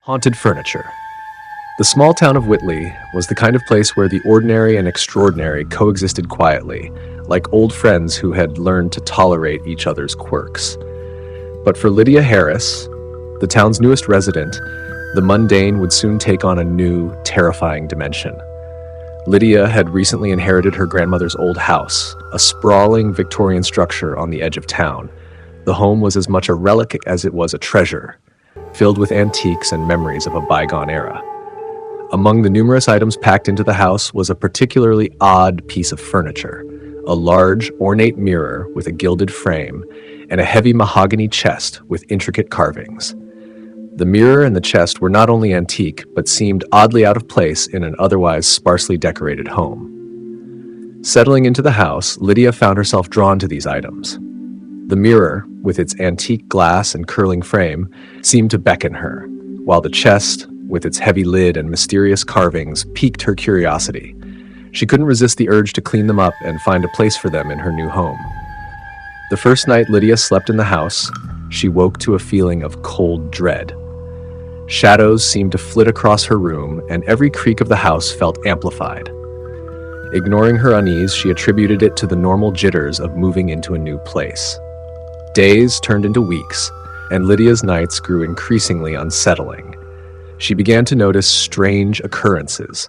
Haunted furniture. The small town of Whitley was the kind of place where the ordinary and extraordinary coexisted quietly, like old friends who had learned to tolerate each other's quirks. But for Lydia Harris, the town's newest resident, the mundane would soon take on a new, terrifying dimension. Lydia had recently inherited her grandmother's old house, a sprawling Victorian structure on the edge of town. The home was as much a relic as it was a treasure, filled with antiques and memories of a bygone era. Among the numerous items packed into the house was a particularly odd piece of furniture, a large, ornate mirror with a gilded frame, and a heavy mahogany chest with intricate carvings. The mirror and the chest were not only antique, but seemed oddly out of place in an otherwise sparsely decorated home. Settling into the house, Lydia found herself drawn to these items. The mirror, with its antique glass and curling frame, seemed to beckon her, while the chest, with its heavy lid and mysterious carvings, piqued her curiosity. She couldn't resist the urge to clean them up and find a place for them in her new home. The first night Lydia slept in the house, she woke to a feeling of cold dread. Shadows seemed to flit across her room, and every creak of the house felt amplified. Ignoring her unease, she attributed it to the normal jitters of moving into a new place. Days turned into weeks, and Lydia's nights grew increasingly unsettling. She began to notice strange occurrences.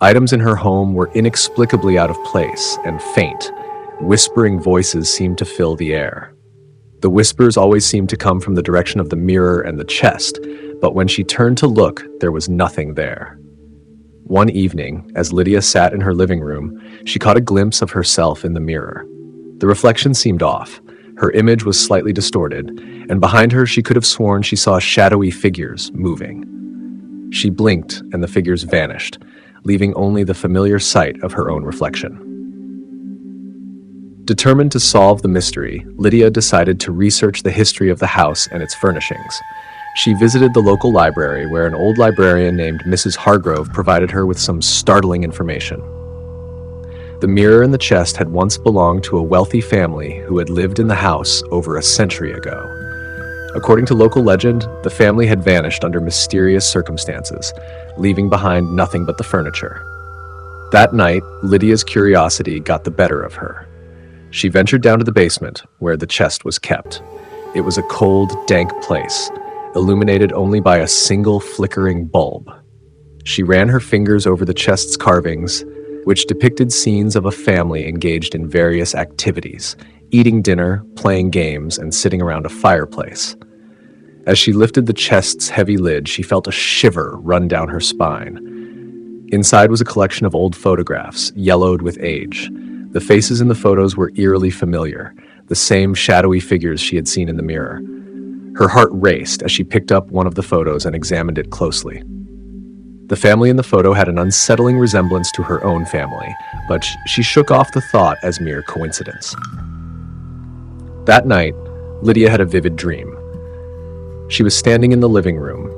Items in her home were inexplicably out of place and faint. Whispering voices seemed to fill the air. The whispers always seemed to come from the direction of the mirror and the chest, but when she turned to look, there was nothing there. One evening, as Lydia sat in her living room, she caught a glimpse of herself in the mirror. The reflection seemed off. Her image was slightly distorted, and behind her she could have sworn she saw shadowy figures moving. She blinked, and the figures vanished, leaving only the familiar sight of her own reflection. Determined to solve the mystery, Lydia decided to research the history of the house and its furnishings. She visited the local library, where an old librarian named Mrs. Hargrove provided her with some startling information. The mirror and the chest had once belonged to a wealthy family who had lived in the house over a century ago. According to local legend, the family had vanished under mysterious circumstances, leaving behind nothing but the furniture. That night, Lydia's curiosity got the better of her. She ventured down to the basement, where the chest was kept. It was a cold, dank place, illuminated only by a single flickering bulb. She ran her fingers over the chest's carvings, which depicted scenes of a family engaged in various activities, eating dinner, playing games, and sitting around a fireplace. As she lifted the chest's heavy lid, she felt a shiver run down her spine. Inside was a collection of old photographs, yellowed with age. The faces in the photos were eerily familiar, the same shadowy figures she had seen in the mirror. Her heart raced as she picked up one of the photos and examined it closely. The family in the photo had an unsettling resemblance to her own family, but she shook off the thought as mere coincidence. That night, Lydia had a vivid dream. She was standing in the living room,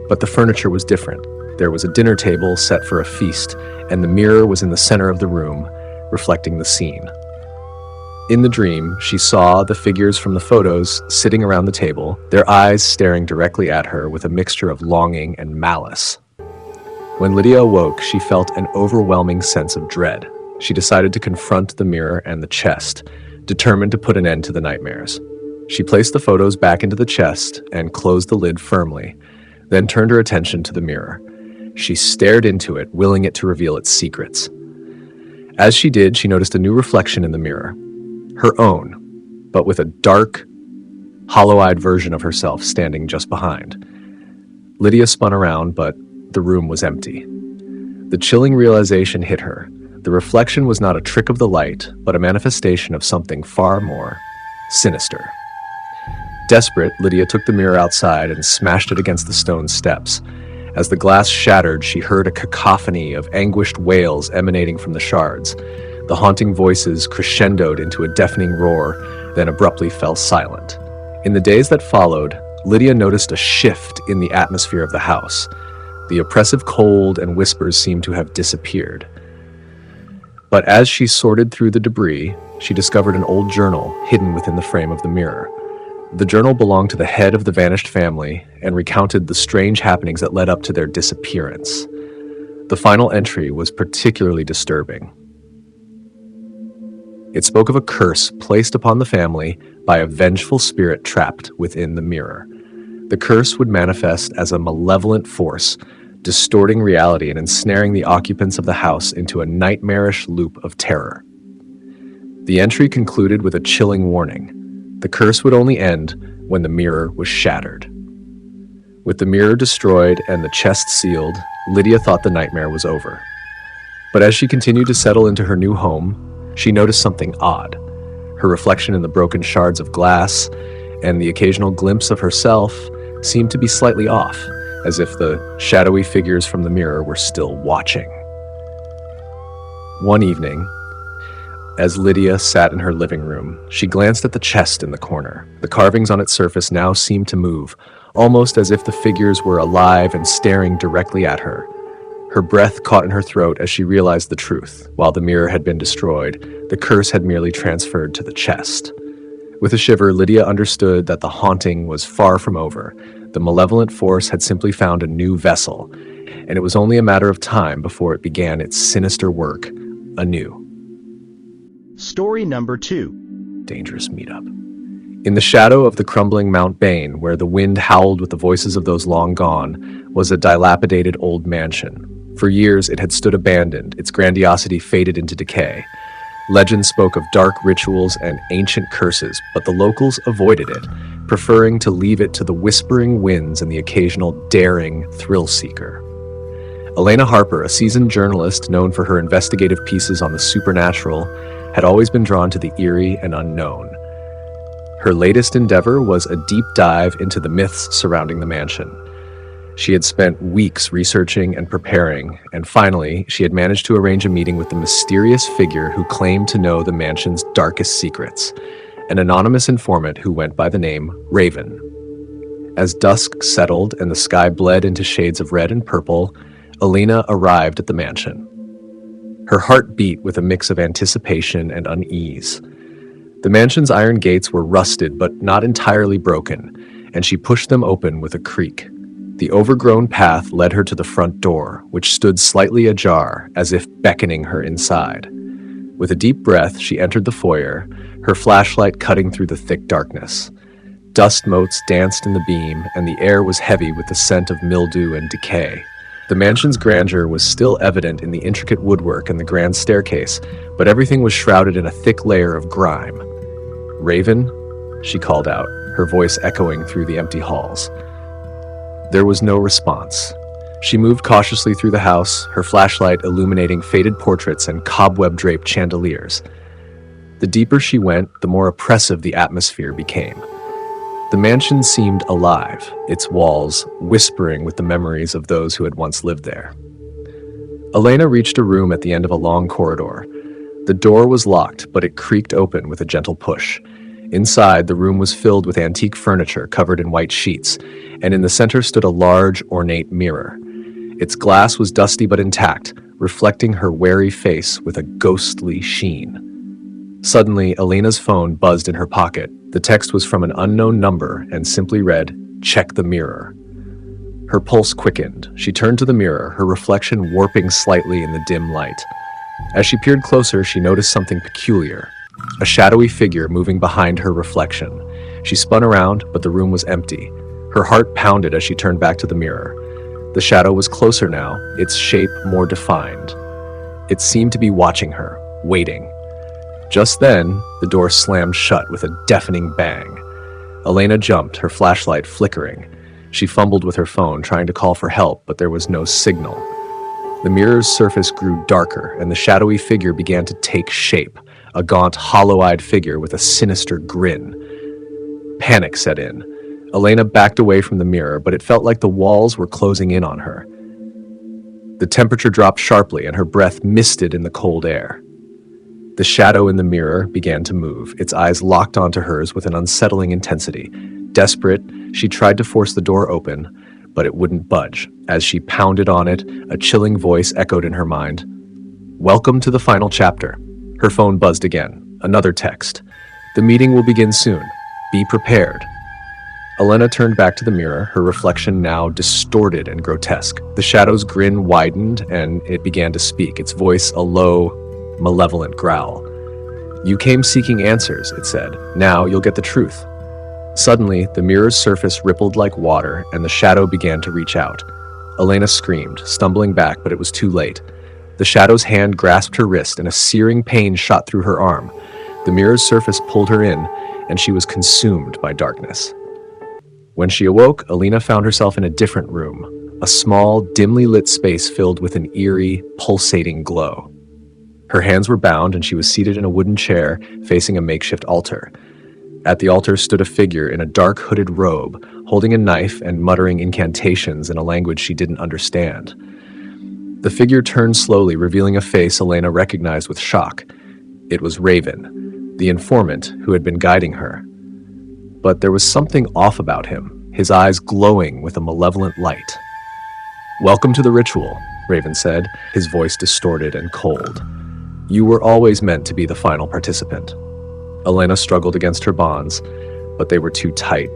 but the furniture was different. There was a dinner table set for a feast, and the mirror was in the center of the room, reflecting the scene. In the dream, she saw the figures from the photos sitting around the table, their eyes staring directly at her with a mixture of longing and malice. When Lydia awoke, she felt an overwhelming sense of dread. She decided to confront the mirror and the chest, determined to put an end to the nightmares. She placed the photos back into the chest and closed the lid firmly, then turned her attention to the mirror. She stared into it, willing it to reveal its secrets. As she did, she noticed a new reflection in the mirror, her own, but with a dark, hollow-eyed version of herself standing just behind. Lydia spun around, but the room was empty. The chilling realization hit her. The reflection was not a trick of the light, but a manifestation of something far more sinister. Desperate, Lydia took the mirror outside and smashed it against the stone steps. As the glass shattered, she heard a cacophony of anguished wails emanating from the shards. The haunting voices crescendoed into a deafening roar, then abruptly fell silent. In the days that followed, Lydia noticed a shift in the atmosphere of the house. The oppressive cold and whispers seemed to have disappeared. But as she sorted through the debris, she discovered an old journal hidden within the frame of the mirror. The journal belonged to the head of the vanished family and recounted the strange happenings that led up to their disappearance. The final entry was particularly disturbing. It spoke of a curse placed upon the family by a vengeful spirit trapped within the mirror. The curse would manifest as a malevolent force, distorting reality and ensnaring the occupants of the house into a nightmarish loop of terror. The entry concluded with a chilling warning. The curse would only end when the mirror was shattered. With the mirror destroyed and the chest sealed, Lydia thought the nightmare was over. But as she continued to settle into her new home, she noticed something odd. Her reflection in the broken shards of glass and the occasional glimpse of herself seemed to be slightly off, as if the shadowy figures from the mirror were still watching. One evening, as Lydia sat in her living room, she glanced at the chest in the corner. The carvings on its surface now seemed to move, almost as if the figures were alive and staring directly at her. Her breath caught in her throat as she realized the truth. While the mirror had been destroyed, the curse had merely transferred to the chest. With a shiver, Lydia understood that the haunting was far from over. The malevolent force had simply found a new vessel, and it was only a matter of time before it began its sinister work anew. Story number 2. Dangerous meetup. In the shadow of the crumbling Mount Bain, where the wind howled with the voices of those long gone, was a dilapidated old mansion. For years it had stood abandoned, its grandiosity faded into decay. Legend spoke of dark rituals and ancient curses, but the locals avoided it, preferring to leave it to the whispering winds and the occasional daring thrill seeker. Elena Harper, a seasoned journalist known for her investigative pieces on the supernatural, had always been drawn to the eerie and unknown. Her latest endeavor was a deep dive into the myths surrounding the mansion. She had spent weeks researching and preparing, and finally, she had managed to arrange a meeting with the mysterious figure who claimed to know the mansion's darkest secrets, an anonymous informant who went by the name Raven. As dusk settled and the sky bled into shades of red and purple, Elena arrived at the mansion. Her heart beat with a mix of anticipation and unease. The mansion's iron gates were rusted but not entirely broken, and she pushed them open with a creak. The overgrown path led her to the front door, which stood slightly ajar, as if beckoning her inside. With a deep breath, she entered the foyer, her flashlight cutting through the thick darkness. Dust motes danced in the beam, and the air was heavy with the scent of mildew and decay. The mansion's grandeur was still evident in the intricate woodwork and the grand staircase, but everything was shrouded in a thick layer of grime. "Raven?" she called out, her voice echoing through the empty halls. There was no response. She moved cautiously through the house, her flashlight illuminating faded portraits and cobweb-draped chandeliers. The deeper she went, the more oppressive the atmosphere became. The mansion seemed alive, its walls whispering with the memories of those who had once lived there. Elena reached a room at the end of a long corridor. The door was locked, but it creaked open with a gentle push. Inside, the room was filled with antique furniture covered in white sheets, and in the center stood a large, ornate mirror. Its glass was dusty but intact, reflecting her wary face with a ghostly sheen. Suddenly, Elena's phone buzzed in her pocket. The text was from an unknown number and simply read, "Check the mirror." Her pulse quickened. She turned to the mirror, her reflection warping slightly in the dim light. As she peered closer, she noticed something peculiar. A shadowy figure moving behind her reflection. She spun around, but the room was empty. Her heart pounded as she turned back to the mirror. The shadow was closer now, its shape more defined. It seemed to be watching her, waiting. Just then, the door slammed shut with a deafening bang. Elena jumped, her flashlight flickering. She fumbled with her phone, trying to call for help, but there was no signal. The mirror's surface grew darker, and the shadowy figure began to take shape, a gaunt, hollow-eyed figure with a sinister grin. Panic set in. Elena backed away from the mirror, but it felt like the walls were closing in on her. The temperature dropped sharply, and her breath misted in the cold air. The shadow in the mirror began to move, its eyes locked onto hers with an unsettling intensity. Desperate, she tried to force the door open, but it wouldn't budge. As she pounded on it, a chilling voice echoed in her mind. "Welcome to the final chapter." Her phone buzzed again. Another text. "The meeting will begin soon. Be prepared." Elena turned back to the mirror, her reflection now distorted and grotesque. The shadow's grin widened, and it began to speak, its voice a low, malevolent growl. "You came seeking answers," it said. "Now you'll get the truth." Suddenly, the mirror's surface rippled like water, and the shadow began to reach out. Elena screamed, stumbling back, but it was too late. The shadow's hand grasped her wrist, and a searing pain shot through her arm. The mirror's surface pulled her in, and she was consumed by darkness. When she awoke, Elena found herself in a different room, a small, dimly lit space filled with an eerie, pulsating glow. Her hands were bound, and she was seated in a wooden chair facing a makeshift altar. At the altar stood a figure in a dark hooded robe, holding a knife and muttering incantations in a language she didn't understand. The figure turned slowly, revealing a face Elena recognized with shock. It was Raven, the informant who had been guiding her. But there was something off about him, his eyes glowing with a malevolent light. "Welcome to the ritual," Raven said, his voice distorted and cold. "You were always meant to be the final participant." Elena struggled against her bonds, but they were too tight.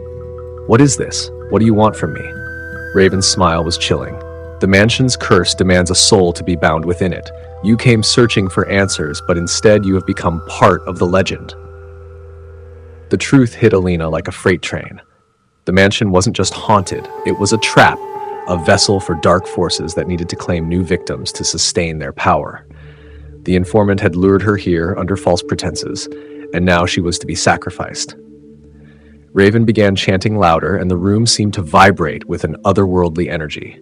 "What is this? What do you want from me?" Raven's smile was chilling. "The mansion's curse demands a soul to be bound within it. You came searching for answers, but instead you have become part of the legend." The truth hit Elena like a freight train. The mansion wasn't just haunted, it was a trap, a vessel for dark forces that needed to claim new victims to sustain their power. The informant had lured her here under false pretenses, and now she was to be sacrificed. Raven began chanting louder, and the room seemed to vibrate with an otherworldly energy.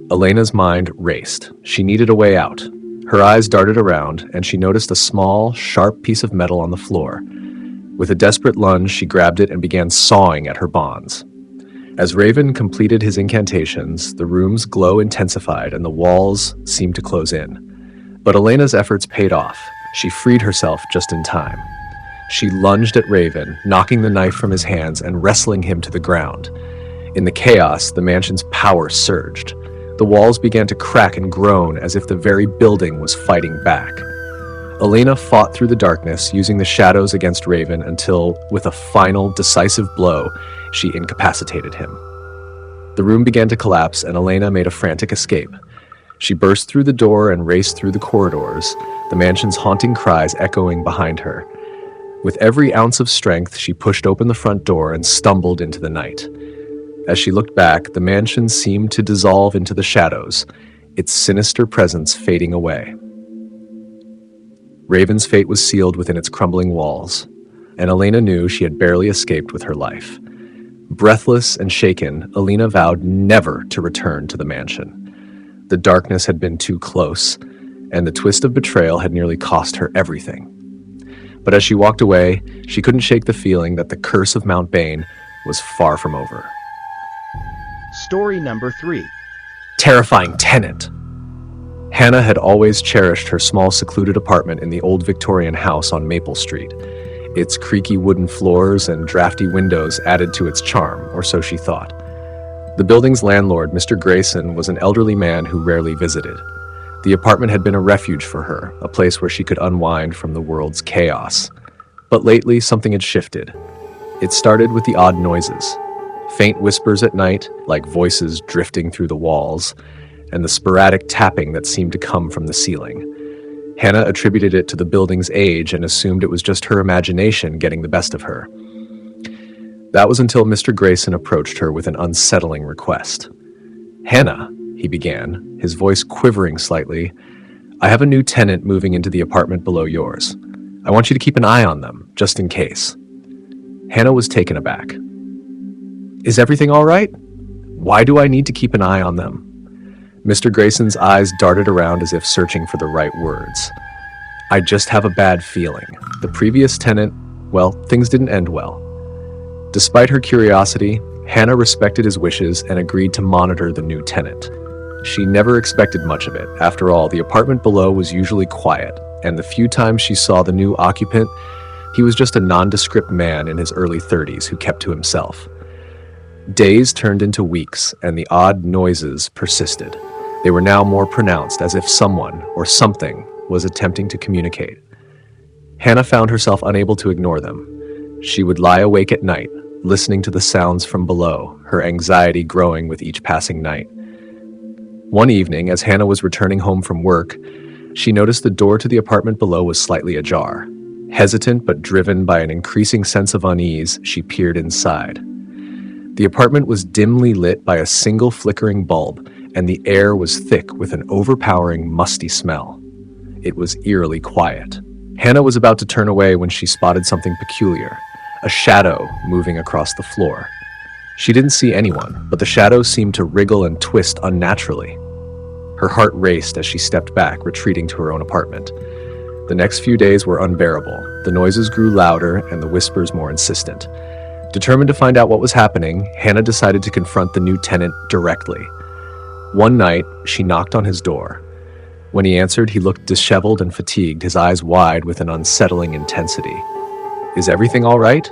Elena's mind raced. She needed a way out. Her eyes darted around, and she noticed a small, sharp piece of metal on the floor. With a desperate lunge, she grabbed it and began sawing at her bonds. As Raven completed his incantations, the room's glow intensified and the walls seemed to close in. But Elena's efforts paid off. She freed herself just in time. She lunged at Raven, knocking the knife from his hands and wrestling him to the ground. In the chaos, the mansion's power surged. The walls began to crack and groan as if the very building was fighting back. Elena fought through the darkness, using the shadows against Raven until, with a final, decisive blow, she incapacitated him. The room began to collapse, and Elena made a frantic escape. She burst through the door and raced through the corridors, the mansion's haunting cries echoing behind her. With every ounce of strength, she pushed open the front door and stumbled into the night. As she looked back, the mansion seemed to dissolve into the shadows, its sinister presence fading away. Raven's fate was sealed within its crumbling walls, and Elena knew she had barely escaped with her life. Breathless and shaken, Elena vowed never to return to the mansion. The darkness had been too close, and the twist of betrayal had nearly cost her everything. But as she walked away, she couldn't shake the feeling that the curse of Mount Bane was far from over. Story number 3. Terrifying tenant. Hannah had always cherished her small secluded apartment in the old Victorian house on Maple Street. Its creaky wooden floors and drafty windows added to its charm, or so she thought. The building's landlord, Mr. Grayson, was an elderly man who rarely visited. The apartment had been a refuge for her, a place where she could unwind from the world's chaos. But lately, something had shifted. It started with the odd noises. Faint whispers at night, like voices drifting through the walls, and the sporadic tapping that seemed to come from the ceiling. Hannah attributed it to the building's age and assumed it was just her imagination getting the best of her. That was until Mr. Grayson approached her with an unsettling request. "Hannah," he began, his voice quivering slightly, "I have a new tenant moving into the apartment below yours. I want you to keep an eye on them, just in case." Hannah was taken aback. "Is everything all right? Why do I need to keep an eye on them?" Mr. Grayson's eyes darted around as if searching for the right words. "I just have a bad feeling. The previous tenant, well, things didn't end well." Despite her curiosity, Hannah respected his wishes and agreed to monitor the new tenant. She never expected much of it. After all, the apartment below was usually quiet, and the few times she saw the new occupant, he was just a nondescript man in his early 30s who kept to himself. Days turned into weeks, and the odd noises persisted. They were now more pronounced, as if someone or something was attempting to communicate. Hannah found herself unable to ignore them. She would lie awake at night, listening to the sounds from below, her anxiety growing with each passing night. One evening, as Hannah was returning home from work, she noticed the door to the apartment below was slightly ajar. Hesitant but driven by an increasing sense of unease, she peered inside. The apartment was dimly lit by a single flickering bulb, and the air was thick with an overpowering, musty smell. It was eerily quiet. Hannah was about to turn away when she spotted something peculiar, a shadow moving across the floor. She didn't see anyone, but the shadow seemed to wriggle and twist unnaturally. Her heart raced as she stepped back, retreating to her own apartment. The next few days were unbearable. The noises grew louder and the whispers more insistent. Determined to find out what was happening, Hannah decided to confront the new tenant directly. One night, she knocked on his door. When he answered, he looked disheveled and fatigued, his eyes wide with an unsettling intensity. "Is everything all right?"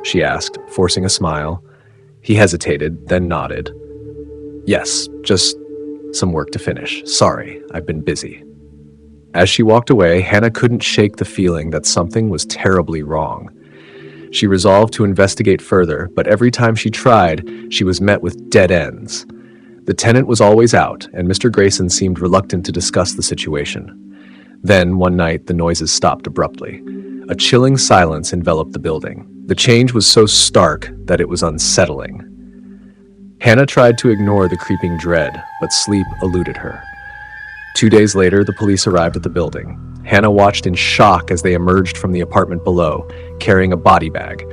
she asked, forcing a smile. He hesitated, then nodded. "Yes, just some work to finish. Sorry, I've been busy." As she walked away, Hannah couldn't shake the feeling that something was terribly wrong. She resolved to investigate further, but every time she tried, she was met with dead ends. The tenant was always out, and Mr. Grayson seemed reluctant to discuss the situation. Then, one night, the noises stopped abruptly. A chilling silence enveloped the building. The change was so stark that it was unsettling. Hannah tried to ignore the creeping dread, but sleep eluded her. 2 days later, the police arrived at the building. Hannah watched in shock as they emerged from the apartment below, carrying a body bag.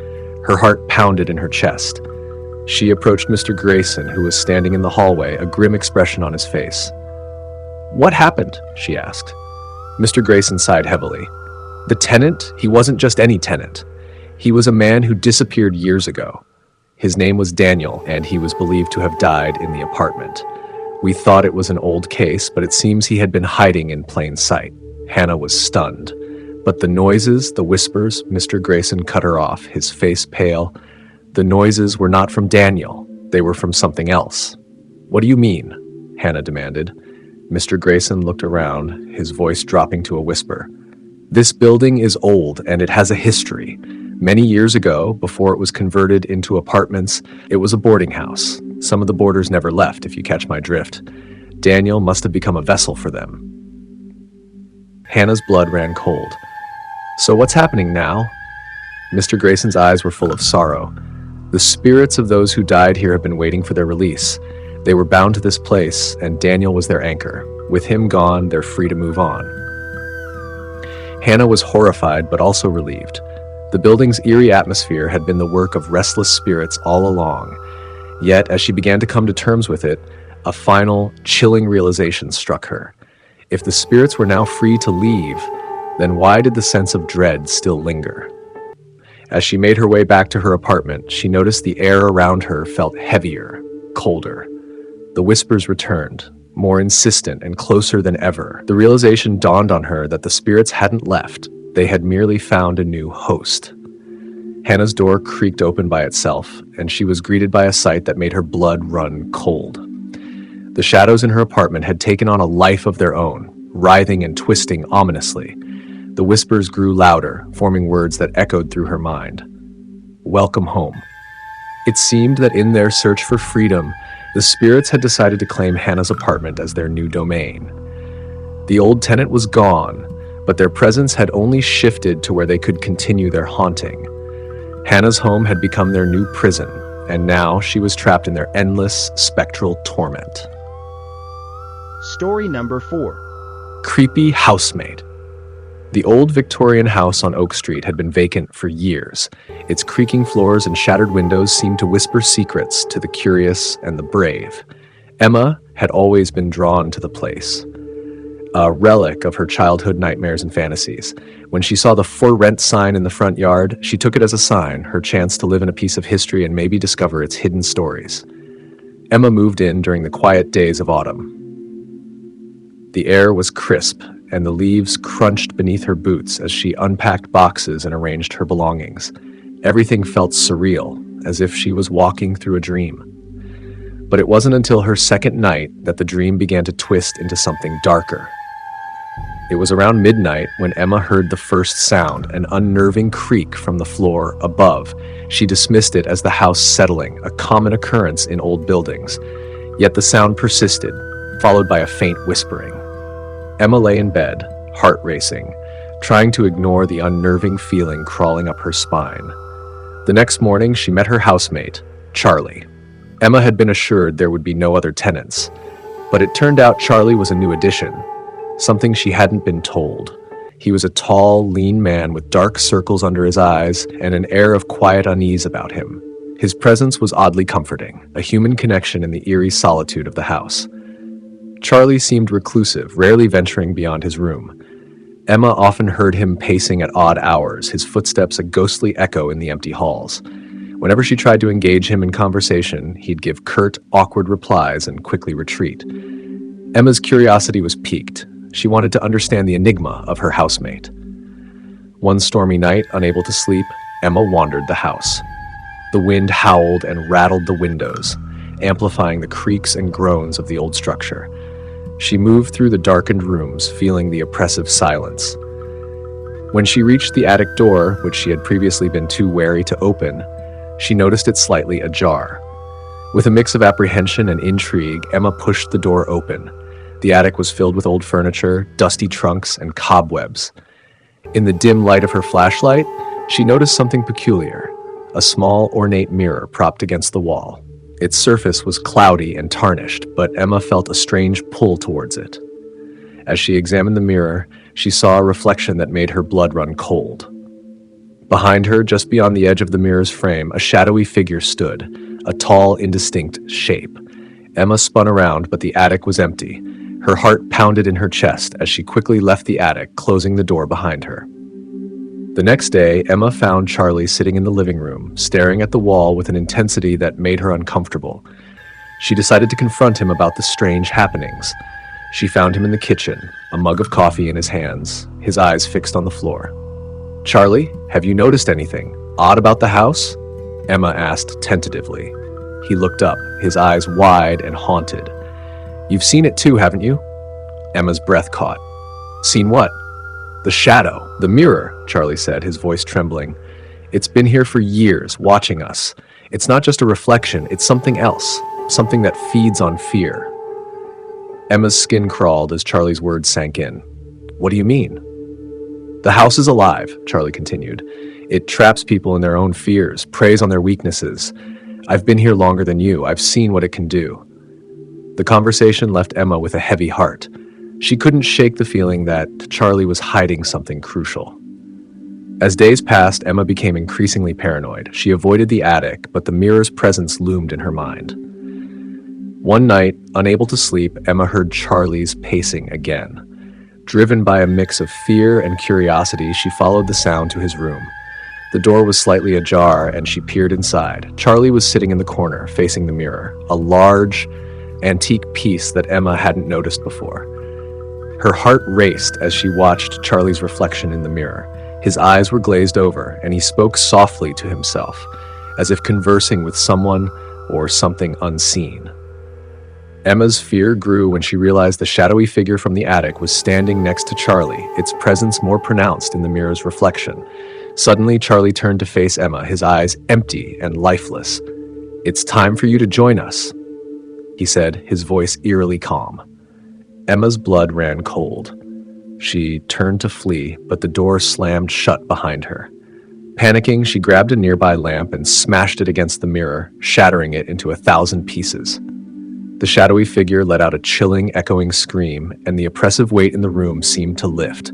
Her heart pounded in her chest. She approached Mr. Grayson, who was standing in the hallway, a grim expression on his face. "What happened?" she asked. Mr. Grayson sighed heavily. "The tenant? He wasn't just any tenant. He was a man who disappeared years ago. His name was Daniel, and he was believed to have died in the apartment. We thought it was an old case, but it seems he had been hiding in plain sight." Hannah was stunned. But the noises, the whispers, Mr. Grayson cut her off, his face pale. The noises were not from Daniel. They were from something else. "What do you mean?" Hannah demanded. Mr. Grayson looked around, his voice dropping to a whisper. "This building is old, and it has a history. Many years ago, before it was converted into apartments, it was a boarding house. Some of the boarders never left, if you catch my drift. Daniel must have become a vessel for them." Hannah's blood ran cold. "So what's happening now?" Mr. Grayson's eyes were full of sorrow. "The spirits of those who died here have been waiting for their release. They were bound to this place, and Daniel was their anchor. With him gone, they're free to move on." Hannah was horrified, but also relieved. The building's eerie atmosphere had been the work of restless spirits all along. Yet, as she began to come to terms with it, a final, chilling realization struck her. If the spirits were now free to leave, then why did the sense of dread still linger? As she made her way back to her apartment, she noticed the air around her felt heavier, colder. The whispers returned, more insistent and closer than ever. The realization dawned on her that the spirits hadn't left. They had merely found a new host. Hannah's door creaked open by itself, and she was greeted by a sight that made her blood run cold. The shadows in her apartment had taken on a life of their own, writhing and twisting ominously. The whispers grew louder, forming words that echoed through her mind. "Welcome home." It seemed that in their search for freedom, the spirits had decided to claim Hannah's apartment as their new domain. The old tenant was gone, but their presence had only shifted to where they could continue their haunting. Hannah's home had become their new prison, and now she was trapped in their endless, spectral torment. Story number 4. Creepy housemate. The old Victorian house on Oak Street had been vacant for years. Its creaking floors and shattered windows seemed to whisper secrets to the curious and the brave. Emma had always been drawn to the place, a relic of her childhood nightmares and fantasies. When she saw the "For Rent" sign in the front yard, she took it as a sign, her chance to live in a piece of history and maybe discover its hidden stories. Emma moved in during the quiet days of autumn. The air was crisp, and the leaves crunched beneath her boots as she unpacked boxes and arranged her belongings. Everything felt surreal, as if she was walking through a dream. But it wasn't until her second night that the dream began to twist into something darker. It was around midnight when Emma heard the first sound, an unnerving creak from the floor above. She dismissed it as the house settling, a common occurrence in old buildings. Yet the sound persisted, followed by a faint whispering. Emma lay in bed, heart racing, trying to ignore the unnerving feeling crawling up her spine. The next morning, she met her housemate, Charlie. Emma had been assured there would be no other tenants, but it turned out Charlie was a new addition, something she hadn't been told. He was a tall, lean man with dark circles under his eyes and an air of quiet unease about him. His presence was oddly comforting, a human connection in the eerie solitude of the house. Charlie seemed reclusive, rarely venturing beyond his room. Emma often heard him pacing at odd hours, his footsteps a ghostly echo in the empty halls. Whenever she tried to engage him in conversation, he'd give curt, awkward replies and quickly retreat. Emma's curiosity was piqued. She wanted to understand the enigma of her housemate. One stormy night, unable to sleep, Emma wandered the house. The wind howled and rattled the windows, amplifying the creaks and groans of the old structure. She moved through the darkened rooms, feeling the oppressive silence. When she reached the attic door, which she had previously been too wary to open, she noticed it slightly ajar. With a mix of apprehension and intrigue, Emma pushed the door open. The attic was filled with old furniture, dusty trunks, and cobwebs. In the dim light of her flashlight, she noticed something peculiar, a small, ornate mirror propped against the wall. Its surface was cloudy and tarnished, but Emma felt a strange pull towards it. As she examined the mirror, she saw a reflection that made her blood run cold. Behind her, just beyond the edge of the mirror's frame, a shadowy figure stood, a tall, indistinct shape. Emma spun around, but the attic was empty. Her heart pounded in her chest as she quickly left the attic, closing the door behind her. The next day, Emma found Charlie sitting in the living room, staring at the wall with an intensity that made her uncomfortable. She decided to confront him about the strange happenings. She found him in the kitchen, a mug of coffee in his hands, his eyes fixed on the floor. "Charlie, have you noticed anything odd about the house?" Emma asked tentatively. He looked up, his eyes wide and haunted. "You've seen it too, haven't you?" Emma's breath caught. "Seen what?" "The shadow, the mirror," Charlie said, his voice trembling. "It's been here for years, watching us. It's not just a reflection, it's something else, something that feeds on fear." Emma's skin crawled as Charlie's words sank in. "What do you mean?" "The house is alive," Charlie continued. "It traps people in their own fears, preys on their weaknesses. I've been here longer than you. I've seen what it can do." The conversation left Emma with a heavy heart. She couldn't shake the feeling that Charlie was hiding something crucial. As days passed, Emma became increasingly paranoid. She avoided the attic, but the mirror's presence loomed in her mind. One night, unable to sleep, Emma heard Charlie's pacing again. Driven by a mix of fear and curiosity, she followed the sound to his room. The door was slightly ajar, and she peered inside. Charlie was sitting in the corner, facing the mirror, a large, antique piece that Emma hadn't noticed before. Her heart raced as she watched Charlie's reflection in the mirror. His eyes were glazed over, and he spoke softly to himself, as if conversing with someone or something unseen. Emma's fear grew when she realized the shadowy figure from the attic was standing next to Charlie, its presence more pronounced in the mirror's reflection. Suddenly, Charlie turned to face Emma, his eyes empty and lifeless. "It's time for you to join us," he said, his voice eerily calm. Emma's blood ran cold. She turned to flee, but the door slammed shut behind her. Panicking, she grabbed a nearby lamp and smashed it against the mirror, shattering it into 1,000 pieces. The shadowy figure let out a chilling, echoing scream, and the oppressive weight in the room seemed to lift.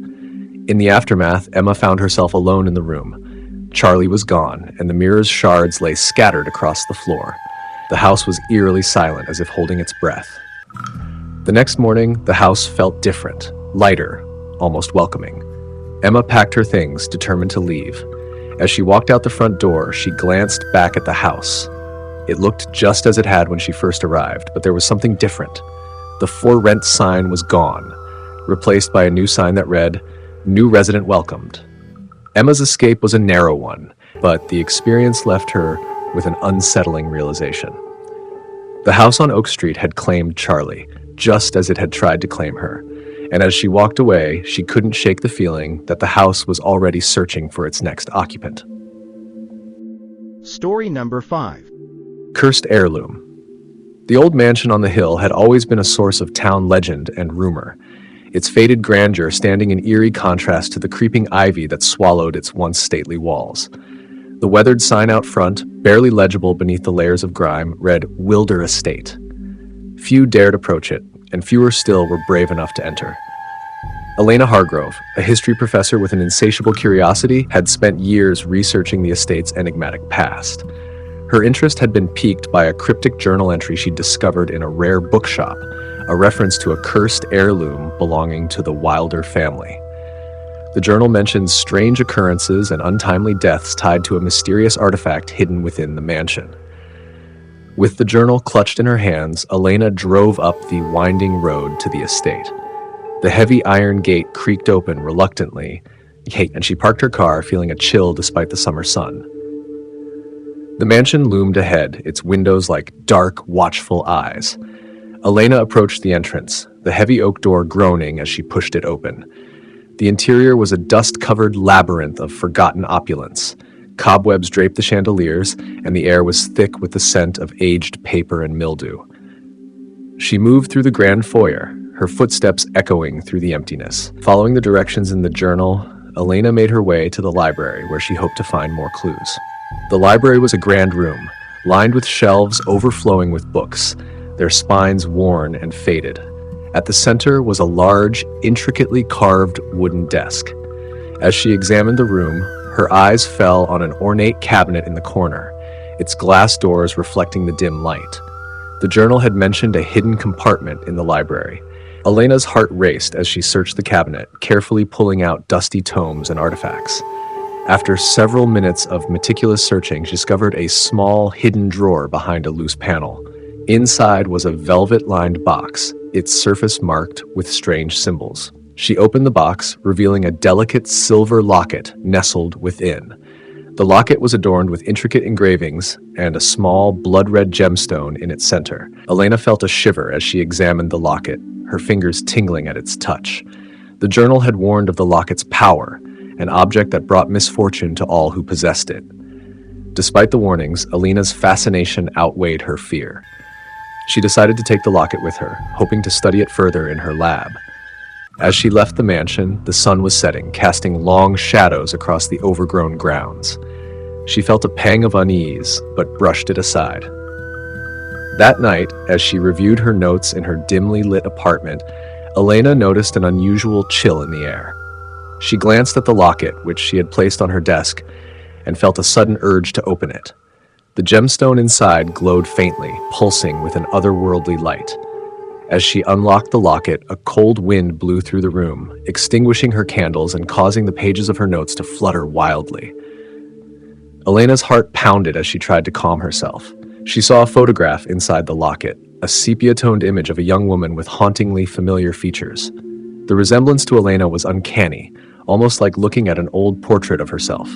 In the aftermath, Emma found herself alone in the room. Charlie was gone, and the mirror's shards lay scattered across the floor. The house was eerily silent, as if holding its breath. The next morning, the house felt different, lighter, almost welcoming. Emma packed her things, determined to leave. As she walked out the front door, she glanced back at the house. It looked just as it had when she first arrived, but there was something different. The "For Rent" sign was gone, replaced by a new sign that read, "New resident welcomed." Emma's escape was a narrow one, but the experience left her with an unsettling realization. The house on Oak Street had claimed Charlie, just as it had tried to claim her. And as she walked away, she couldn't shake the feeling that the house was already searching for its next occupant. Story number 5. Cursed heirloom. The old mansion on the hill had always been a source of town legend and rumor, its faded grandeur standing in eerie contrast to the creeping ivy that swallowed its once stately walls. The weathered sign out front, barely legible beneath the layers of grime, read Wilder Estate. Few dared approach it, and fewer still were brave enough to enter. Elena Hargrove, a history professor with an insatiable curiosity, had spent years researching the estate's enigmatic past. Her interest had been piqued by a cryptic journal entry she'd discovered in a rare bookshop, a reference to a cursed heirloom belonging to the Wilder family. The journal mentions strange occurrences and untimely deaths tied to a mysterious artifact hidden within the mansion. With the journal clutched in her hands, Elena drove up the winding road to the estate. The heavy iron gate creaked open reluctantly, and she parked her car, feeling a chill despite the summer sun. The mansion loomed ahead, its windows like dark, watchful eyes. Elena approached the entrance, the heavy oak door groaning as she pushed it open. The interior was a dust-covered labyrinth of forgotten opulence. Cobwebs draped the chandeliers, and the air was thick with the scent of aged paper and mildew. She moved through the grand foyer, her footsteps echoing through the emptiness. Following the directions in the journal, Elena made her way to the library, where she hoped to find more clues. The library was a grand room, lined with shelves overflowing with books, their spines worn and faded. At the center was a large, intricately carved wooden desk. As she examined the room, her eyes fell on an ornate cabinet in the corner, its glass doors reflecting the dim light. The journal had mentioned a hidden compartment in the library. Elena's heart raced as she searched the cabinet, carefully pulling out dusty tomes and artifacts. After several minutes of meticulous searching, she discovered a small, hidden drawer behind a loose panel. Inside was a velvet-lined box, its surface marked with strange symbols. She opened the box, revealing a delicate silver locket nestled within. The locket was adorned with intricate engravings and a small, blood-red gemstone in its center. Elena felt a shiver as she examined the locket, her fingers tingling at its touch. The journal had warned of the locket's power, an object that brought misfortune to all who possessed it. Despite the warnings, Elena's fascination outweighed her fear. She decided to take the locket with her, hoping to study it further in her lab. As she left the mansion, the sun was setting, casting long shadows across the overgrown grounds. She felt a pang of unease, but brushed it aside. That night, as she reviewed her notes in her dimly lit apartment, Elena noticed an unusual chill in the air. She glanced at the locket, which she had placed on her desk, and felt a sudden urge to open it. The gemstone inside glowed faintly, pulsing with an otherworldly light. As she unlocked the locket, a cold wind blew through the room, extinguishing her candles and causing the pages of her notes to flutter wildly. Elena's heart pounded as she tried to calm herself. She saw a photograph inside the locket, a sepia-toned image of a young woman with hauntingly familiar features. The resemblance to Elena was uncanny, almost like looking at an old portrait of herself.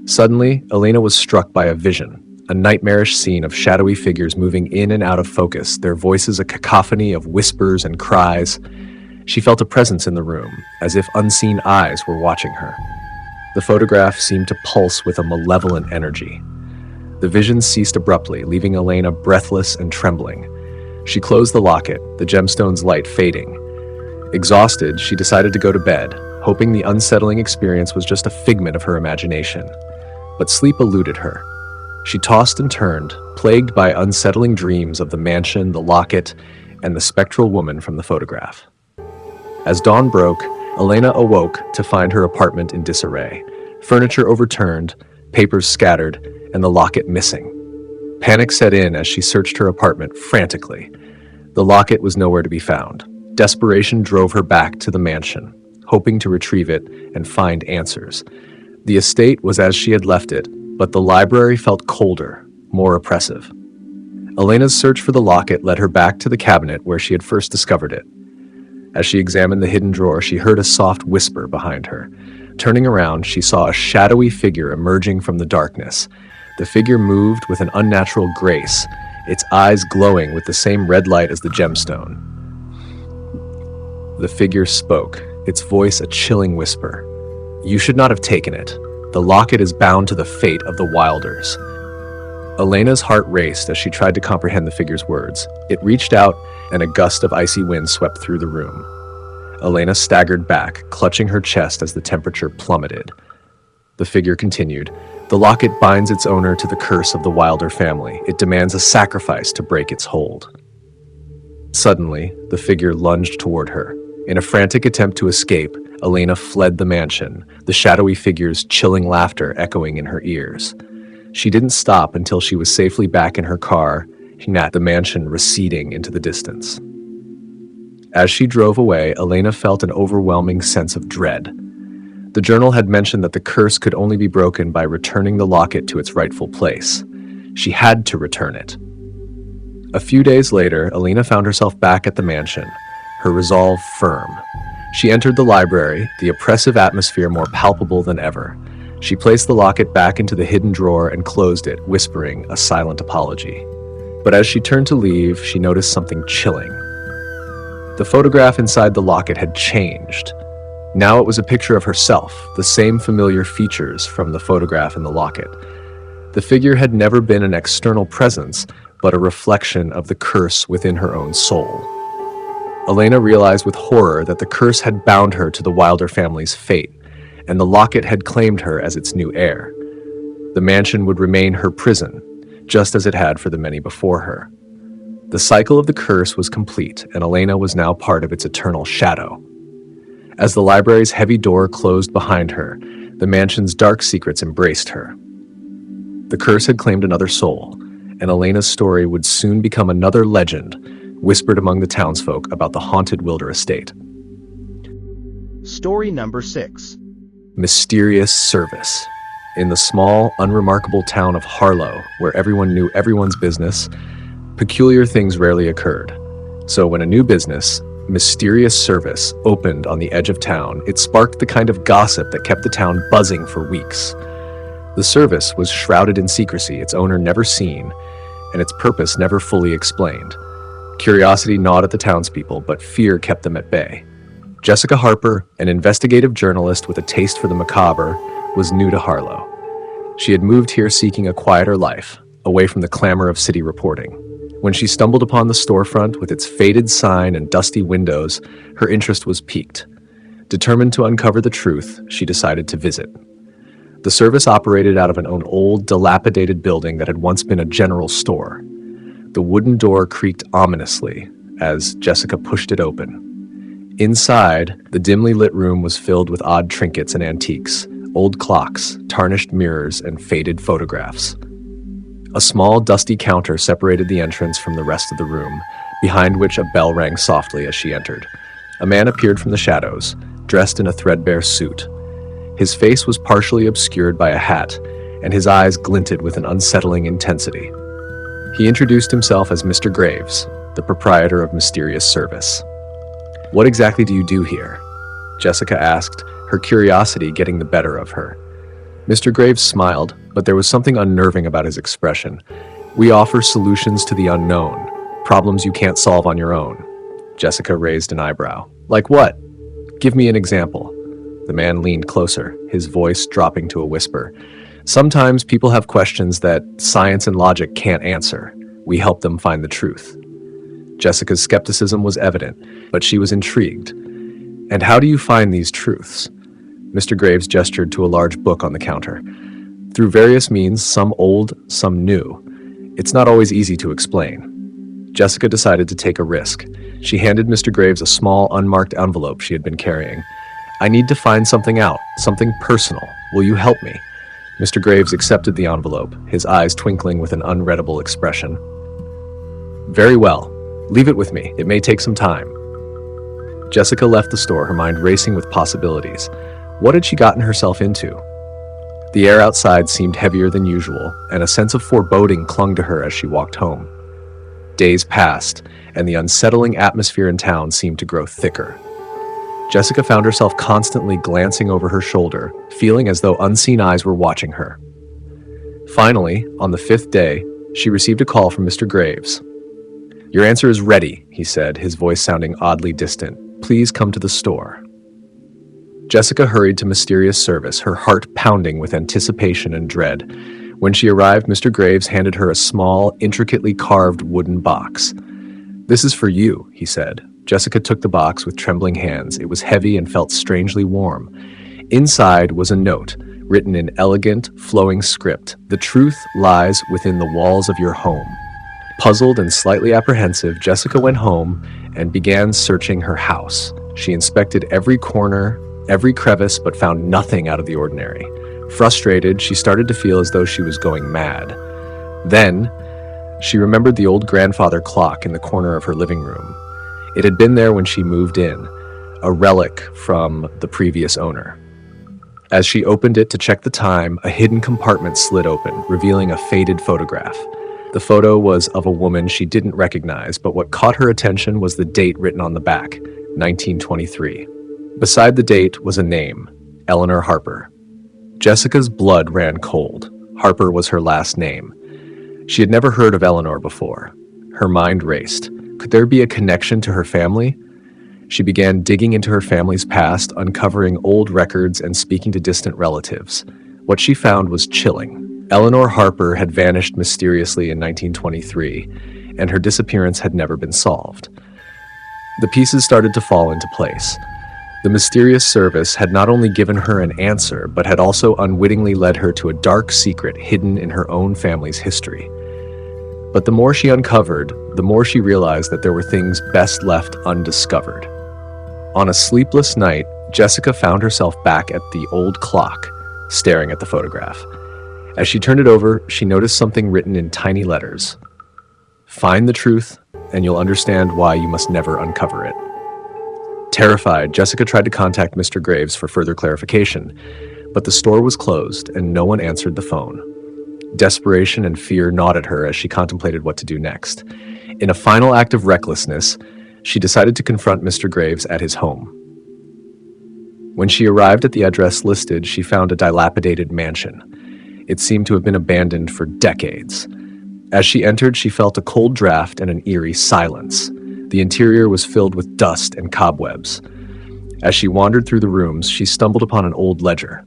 Suddenly, Elena was struck by a vision, a nightmarish scene of shadowy figures moving in and out of focus, their voices a cacophony of whispers and cries. She felt a presence in the room, as if unseen eyes were watching her. The photograph seemed to pulse with a malevolent energy. The vision ceased abruptly, leaving Elena breathless and trembling. She closed the locket, the gemstone's light fading. Exhausted, she decided to go to bed, hoping the unsettling experience was just a figment of her imagination. But sleep eluded her. She tossed and turned, plagued by unsettling dreams of the mansion, the locket, and the spectral woman from the photograph. As dawn broke, Elena awoke to find her apartment in disarray. Furniture overturned, papers scattered, and the locket missing. Panic set in as she searched her apartment frantically. The locket was nowhere to be found. Desperation drove her back to the mansion, hoping to retrieve it and find answers. The estate was as she had left it, but the library felt colder, more oppressive. Elena's search for the locket led her back to the cabinet where she had first discovered it. As she examined the hidden drawer, she heard a soft whisper behind her. Turning around, she saw a shadowy figure emerging from the darkness. The figure moved with an unnatural grace, its eyes glowing with the same red light as the gemstone. The figure spoke, its voice a chilling whisper. "You should not have taken it. The locket is bound to the fate of the Wilders." Elena's heart raced as she tried to comprehend the figure's words. It reached out, and a gust of icy wind swept through the room. Elena staggered back, clutching her chest as the temperature plummeted. The figure continued, "The locket binds its owner to the curse of the Wilder family. It demands a sacrifice to break its hold." Suddenly, the figure lunged toward her. In a frantic attempt to escape, Elena fled the mansion, the shadowy figure's chilling laughter echoing in her ears. She didn't stop until she was safely back in her car, the mansion receding into the distance. As she drove away, Elena felt an overwhelming sense of dread. The journal had mentioned that the curse could only be broken by returning the locket to its rightful place. She had to return it. A few days later, Elena found herself back at the mansion, her resolve firm. She entered the library, the oppressive atmosphere more palpable than ever. She placed the locket back into the hidden drawer and closed it, whispering a silent apology. But as she turned to leave, she noticed something chilling. The photograph inside the locket had changed. Now it was a picture of herself, the same familiar features from the photograph in the locket. The figure had never been an external presence, but a reflection of the curse within her own soul. Elena realized with horror that the curse had bound her to the Wilder family's fate, and the locket had claimed her as its new heir. The mansion would remain her prison, just as it had for the many before her. The cycle of the curse was complete, and Elena was now part of its eternal shadow. As the library's heavy door closed behind her, the mansion's dark secrets embraced her. The curse had claimed another soul, and Elena's story would soon become another legend, whispered among the townsfolk about the haunted Wilder estate. Story number 6. Mysterious service. In the small, unremarkable town of Harlow, where everyone knew everyone's business, peculiar things rarely occurred. So when a new business, Mysterious Service, opened on the edge of town, it sparked the kind of gossip that kept the town buzzing for weeks. The service was shrouded in secrecy, its owner never seen, and its purpose never fully explained. Curiosity gnawed at the townspeople, but fear kept them at bay. Jessica Harper, an investigative journalist with a taste for the macabre, was new to Harlow. She had moved here seeking a quieter life, away from the clamor of city reporting. When she stumbled upon the storefront with its faded sign and dusty windows, her interest was piqued. Determined to uncover the truth, she decided to visit. The service operated out of an old, dilapidated building that had once been a general store. The wooden door creaked ominously as Jessica pushed it open. Inside, the dimly lit room was filled with odd trinkets and antiques, old clocks, tarnished mirrors, and faded photographs. A small, dusty counter separated the entrance from the rest of the room, behind which a bell rang softly as she entered. A man appeared from the shadows, dressed in a threadbare suit. His face was partially obscured by a hat, and his eyes glinted with an unsettling intensity. He introduced himself as Mr. Graves, the proprietor of Mysterious Service. "What exactly do you do here?" Jessica asked, her curiosity getting the better of her. Mr. Graves smiled, but there was something unnerving about his expression. "We offer solutions to the unknown, problems you can't solve on your own." Jessica raised an eyebrow. "Like what? Give me an example." The man leaned closer, his voice dropping to a whisper. "Sometimes people have questions that science and logic can't answer. We help them find the truth." Jessica's skepticism was evident, but she was intrigued. "And how do you find these truths?" Mr. Graves gestured to a large book on the counter. "Through various means, some old, some new. It's not always easy to explain." Jessica decided to take a risk. She handed Mr. Graves a small, unmarked envelope she had been carrying. "I need to find something out, something personal. Will you help me?" Mr. Graves accepted the envelope, his eyes twinkling with an unreadable expression. "Very well. Leave it with me. It may take some time." Jessica left the store, her mind racing with possibilities. What had she gotten herself into? The air outside seemed heavier than usual, and a sense of foreboding clung to her as she walked home. Days passed, and the unsettling atmosphere in town seemed to grow thicker. Jessica found herself constantly glancing over her shoulder, feeling as though unseen eyes were watching her. Finally, on the 5th day, she received a call from Mr. Graves. "Your answer is ready," he said, his voice sounding oddly distant. please come to the store?" Jessica hurried to mysterious service, her heart pounding with anticipation and dread. When she arrived, Mr. Graves handed her a small, intricately carved wooden box. "This is for you," he said. Jessica took the box with trembling hands. It was heavy and felt strangely warm. Inside was a note, written in elegant, flowing script. "The truth lies within the walls of your home." Puzzled and slightly apprehensive, Jessica went home and began searching her house. She inspected every corner, every crevice, but found nothing out of the ordinary. Frustrated, she started to feel as though she was going mad. Then, she remembered the old grandfather clock in the corner of her living room. It had been there when she moved in, a relic from the previous owner. As she opened it to check the time, a hidden compartment slid open, revealing a faded photograph. The photo was of a woman she didn't recognize, but what caught her attention was the date written on the back, 1923. Beside the date was a name, Eleanor Harper. Jessica's blood ran cold. Harper was her last name. She had never heard of Eleanor before. Her mind raced. Could there be a connection to her family? She began digging into her family's past, uncovering old records and speaking to distant relatives. What she found was chilling. Eleanor Harper had vanished mysteriously in 1923, and her disappearance had never been solved. The pieces started to fall into place. The mysterious service had not only given her an answer, but had also unwittingly led her to a dark secret hidden in her own family's history. But the more she uncovered, the more she realized that there were things best left undiscovered. On a sleepless night, Jessica found herself back at the old clock, staring at the photograph. As she turned it over, she noticed something written in tiny letters. "Find the truth, and you'll understand why you must never uncover it." Terrified, Jessica tried to contact Mr. Graves for further clarification, but the store was closed and no one answered the phone. Desperation and fear gnawed at her as she contemplated what to do next. In a final act of recklessness, she decided to confront Mr. Graves at his home. When she arrived at the address listed, she found a dilapidated mansion. It seemed to have been abandoned for decades. As she entered, she felt a cold draft and an eerie silence. The interior was filled with dust and cobwebs. As she wandered through the rooms, she stumbled upon an old ledger.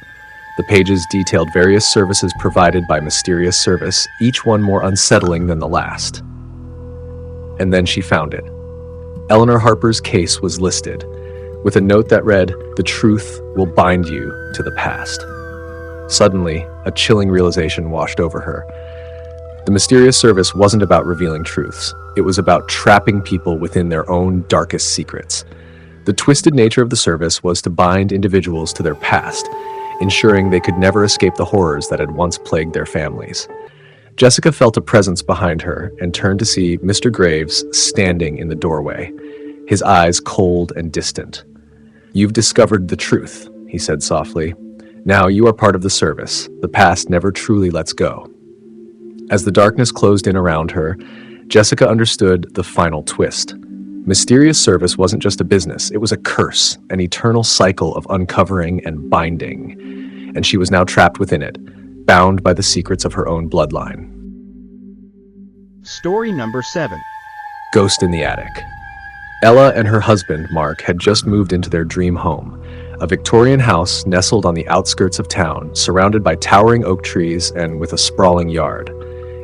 The pages detailed various services provided by mysterious service, each one more unsettling than the last. And then she found it. Eleanor Harper's case was listed, with a note that read, "The truth will bind you to the past." Suddenly, a chilling realization washed over her. The mysterious service wasn't about revealing truths. It was about trapping people within their own darkest secrets. The twisted nature of the service was to bind individuals to their past, ensuring they could never escape the horrors that had once plagued their families. Jessica felt a presence behind her and turned to see Mr. Graves standing in the doorway, his eyes cold and distant. "You've discovered the truth," he said softly. "Now you are part of the service. The past never truly lets go." As the darkness closed in around her, Jessica understood the final twist. Mysterious service wasn't just a business, it was a curse, an eternal cycle of uncovering and binding. And she was now trapped within it, bound by the secrets of her own bloodline. Story number 7. Ghost in the Attic. Ella and her husband, Mark, had just moved into their dream home, a Victorian house nestled on the outskirts of town, surrounded by towering oak trees and with a sprawling yard.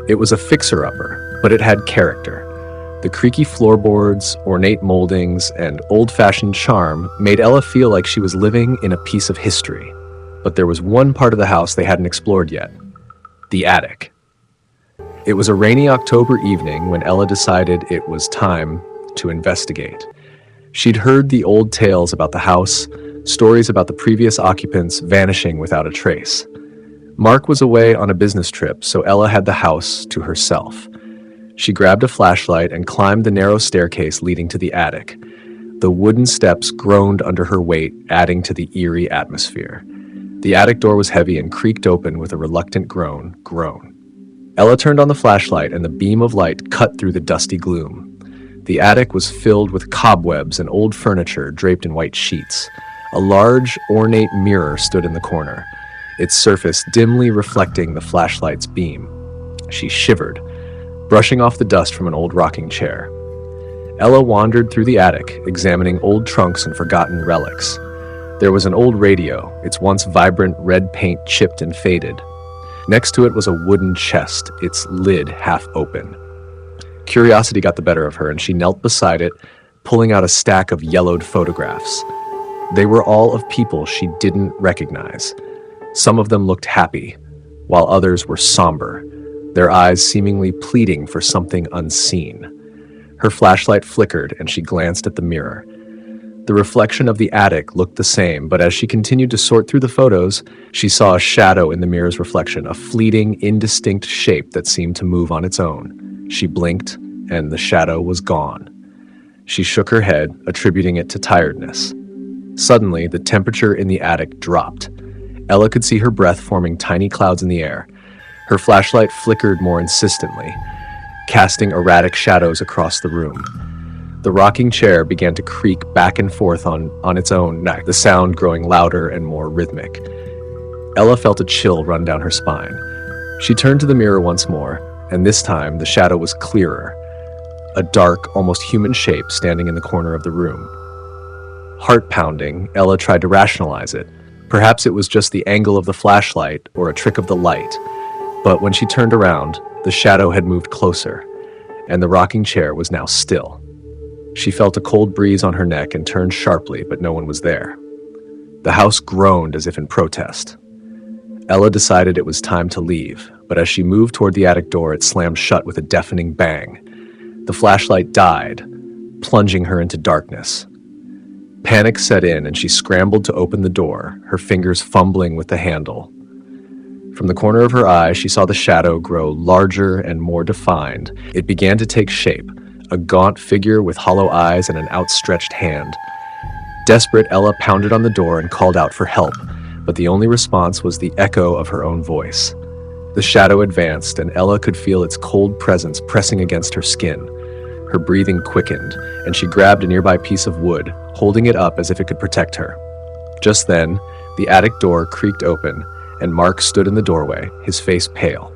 It was a fixer-upper, but it had character. The creaky floorboards, ornate moldings, and old-fashioned charm made Ella feel like she was living in a piece of history. But there was one part of the house they hadn't explored yet: the attic. It was a rainy October evening when Ella decided it was time to investigate. She'd heard the old tales about the house, stories about the previous occupants vanishing without a trace. Mark was away on a business trip, so Ella had the house to herself. She grabbed a flashlight and climbed the narrow staircase leading to the attic. The wooden steps groaned under her weight, adding to the eerie atmosphere. The attic door was heavy and creaked open with a reluctant groan. Ella turned on the flashlight and the beam of light cut through the dusty gloom. The attic was filled with cobwebs and old furniture draped in white sheets. A large, ornate mirror stood in the corner, its surface dimly reflecting the flashlight's beam. She shivered, brushing off the dust from an old rocking chair. Ella wandered through the attic, examining old trunks and forgotten relics. There was an old radio, its once vibrant red paint chipped and faded. Next to it was a wooden chest, its lid half open. Curiosity got the better of her, and she knelt beside it, pulling out a stack of yellowed photographs. They were all of people she didn't recognize. Some of them looked happy, while others were somber, their eyes seemingly pleading for something unseen. Her flashlight flickered, and she glanced at the mirror. The reflection of the attic looked the same, but as she continued to sort through the photos, she saw a shadow in the mirror's reflection, a fleeting, indistinct shape that seemed to move on its own. She blinked, and the shadow was gone. She shook her head, attributing it to tiredness. Suddenly, the temperature in the attic dropped. Ella could see her breath forming tiny clouds in the air. Her flashlight flickered more insistently, casting erratic shadows across the room. The rocking chair began to creak back and forth on its own neck, the sound growing louder and more rhythmic. Ella felt a chill run down her spine. She turned to the mirror once more, and this time the shadow was clearer. A dark, almost human shape standing in the corner of the room. Heart-pounding, Ella tried to rationalize it. Perhaps it was just the angle of the flashlight or a trick of the light. But when she turned around, the shadow had moved closer, and the rocking chair was now still. She felt a cold breeze on her neck and turned sharply, but no one was there. The house groaned as if in protest. Ella decided it was time to leave, but as she moved toward the attic door, it slammed shut with a deafening bang. The flashlight died, plunging her into darkness. Panic set in, and she scrambled to open the door, her fingers fumbling with the handle. From the corner of her eye, she saw the shadow grow larger and more defined. It began to take shape, a gaunt figure with hollow eyes and an outstretched hand. Desperate, Ella pounded on the door and called out for help, but the only response was the echo of her own voice. The shadow advanced, and Ella could feel its cold presence pressing against her skin. Her breathing quickened, and she grabbed a nearby piece of wood, holding it up as if it could protect her. Just then, the attic door creaked open, and Mark stood in the doorway, his face pale.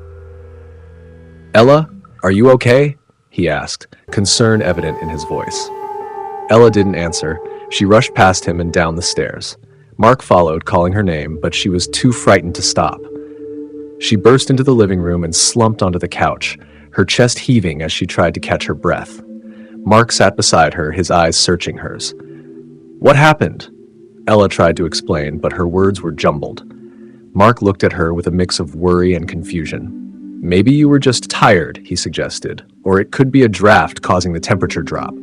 "Ella, are you okay?" he asked, concern evident in his voice. Ella didn't answer. She rushed past him and down the stairs. Mark followed, calling her name, but she was too frightened to stop. She burst into the living room and slumped onto the couch, her chest heaving as she tried to catch her breath. Mark sat beside her, his eyes searching hers. "What happened?" Ella tried to explain, but her words were jumbled. Mark looked at her with a mix of worry and confusion. "Maybe you were just tired," he suggested, "or it could be a draft causing the temperature drop."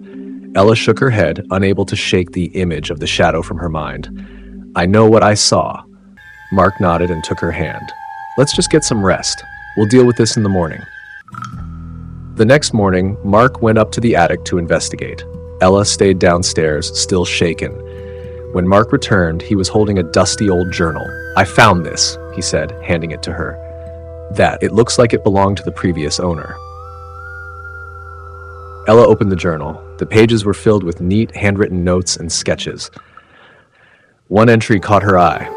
Ella shook her head, unable to shake the image of the shadow from her mind. "I know what I saw." Mark nodded and took her hand. "Let's just get some rest. We'll deal with this in the morning." The next morning, Mark went up to the attic to investigate. Ella stayed downstairs, still shaken. When Mark returned, he was holding a dusty old journal. "I found this," he said, handing it to her. It looks like it belonged to the previous owner." Ella opened the journal. The pages were filled with neat, handwritten notes and sketches. One entry caught her eye.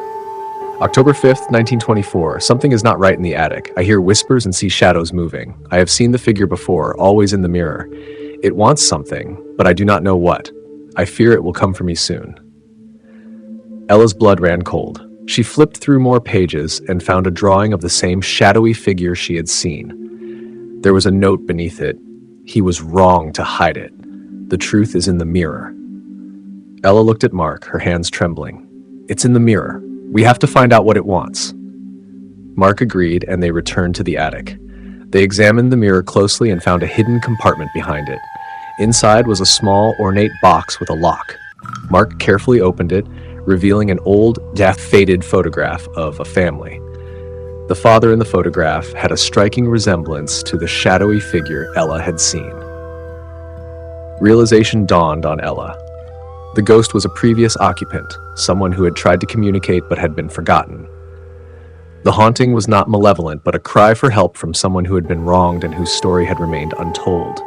October 5th, 1924. Something is not right in the attic. I hear whispers and see shadows moving. I have seen the figure before, always in the mirror. It wants something, but I do not know what. I fear it will come for me soon. Ella's blood ran cold. She flipped through more pages and found a drawing of the same shadowy figure she had seen. There was a note beneath it. He was wrong to hide it. The truth is in the mirror. Ella looked at Mark, her hands trembling. "It's in the mirror. We have to find out what it wants." Mark agreed, and they returned to the attic. They examined the mirror closely and found a hidden compartment behind it. Inside was a small, ornate box with a lock. Mark carefully opened it, revealing an old, faded photograph of a family. The father in the photograph had a striking resemblance to the shadowy figure Ella had seen. Realization dawned on Ella. The ghost was a previous occupant, someone who had tried to communicate but had been forgotten. The haunting was not malevolent, but a cry for help from someone who had been wronged and whose story had remained untold.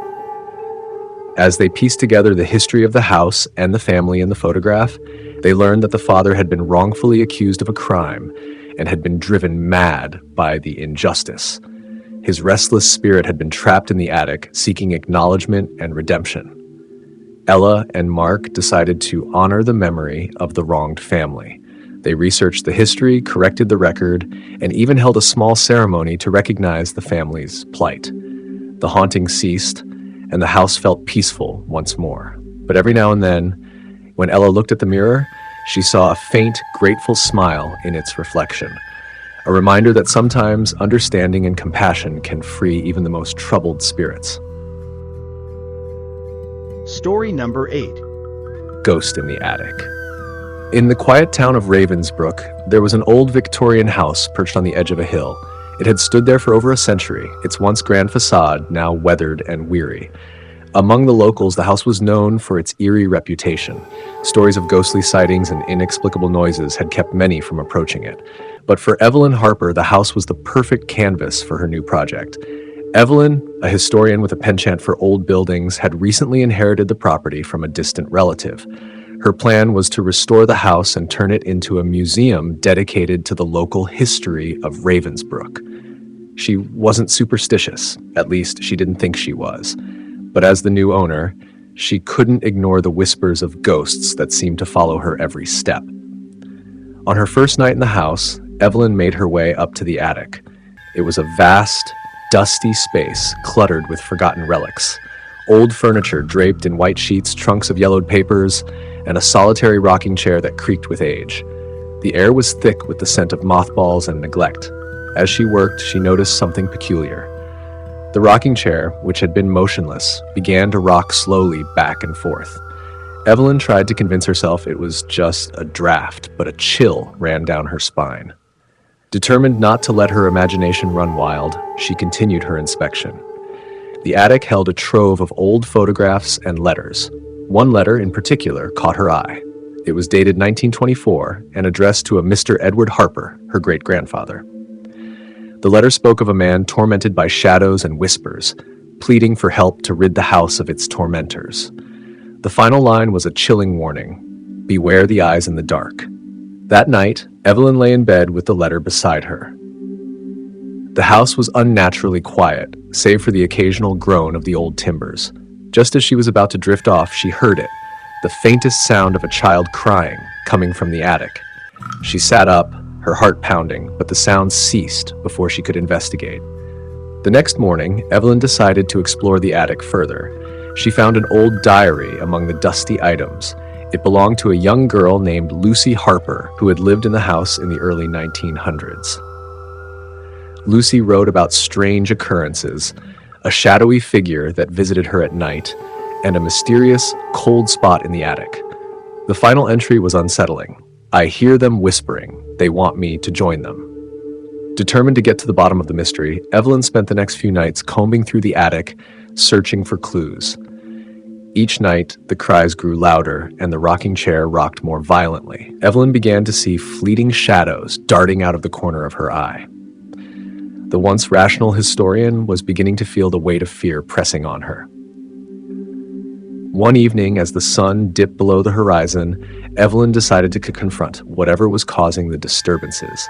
As they pieced together the history of the house and the family in the photograph, they learned that the father had been wrongfully accused of a crime and had been driven mad by the injustice. His restless spirit had been trapped in the attic, seeking acknowledgement and redemption. Ella and Mark decided to honor the memory of the wronged family. They researched the history, corrected the record, and even held a small ceremony to recognize the family's plight. The haunting ceased, and the house felt peaceful once more. But every now and then, when Ella looked at the mirror, she saw a faint, grateful smile in its reflection. A reminder that sometimes understanding and compassion can free even the most troubled spirits. Story number 8. Ghost in the Attic. In the quiet town of Ravensbrook, there was an old Victorian house perched on the edge of a hill. It had stood there for over a century, its once grand facade now weathered and weary. Among the locals, the house was known for its eerie reputation. Stories of ghostly sightings and inexplicable noises had kept many from approaching it. But for Evelyn Harper, the house was the perfect canvas for her new project. Evelyn, a historian with a penchant for old buildings, had recently inherited the property from a distant relative. Her plan was to restore the house and turn it into a museum dedicated to the local history of Ravensbrook. She wasn't superstitious, at least she didn't think she was. But as the new owner, she couldn't ignore the whispers of ghosts that seemed to follow her every step. On her first night in the house, Evelyn made her way up to the attic. It was a vast, dusty space cluttered with forgotten relics. Old furniture draped in white sheets, trunks of yellowed papers, and a solitary rocking chair that creaked with age. The air was thick with the scent of mothballs and neglect. As she worked, she noticed something peculiar. The rocking chair, which had been motionless, began to rock slowly back and forth. Evelyn tried to convince herself it was just a draft, but a chill ran down her spine. Determined not to let her imagination run wild, she continued her inspection. The attic held a trove of old photographs and letters. One letter in particular caught her eye. It was dated 1924 and addressed to a Mr. Edward Harper, her great-grandfather. The letter spoke of a man tormented by shadows and whispers, pleading for help to rid the house of its tormentors. The final line was a chilling warning: beware the eyes in the dark. That night, Evelyn lay in bed with the letter beside her. The house was unnaturally quiet, save for the occasional groan of the old timbers. Just as she was about to drift off, she heard it, the faintest sound of a child crying, coming from the attic. She sat up, her heart pounding, but the sound ceased before she could investigate. The next morning, Evelyn decided to explore the attic further. She found an old diary among the dusty items. It belonged to a young girl named Lucy Harper, who had lived in the house in the early 1900s. Lucy wrote about strange occurrences, a shadowy figure that visited her at night, and a mysterious, cold spot in the attic. The final entry was unsettling. I hear them whispering. They want me to join them. Determined to get to the bottom of the mystery, Evelyn spent the next few nights combing through the attic, searching for clues. Each night, the cries grew louder, and the rocking chair rocked more violently. Evelyn began to see fleeting shadows darting out of the corner of her eye. The once rational historian was beginning to feel the weight of fear pressing on her. One evening, as the sun dipped below the horizon, Evelyn decided to confront whatever was causing the disturbances.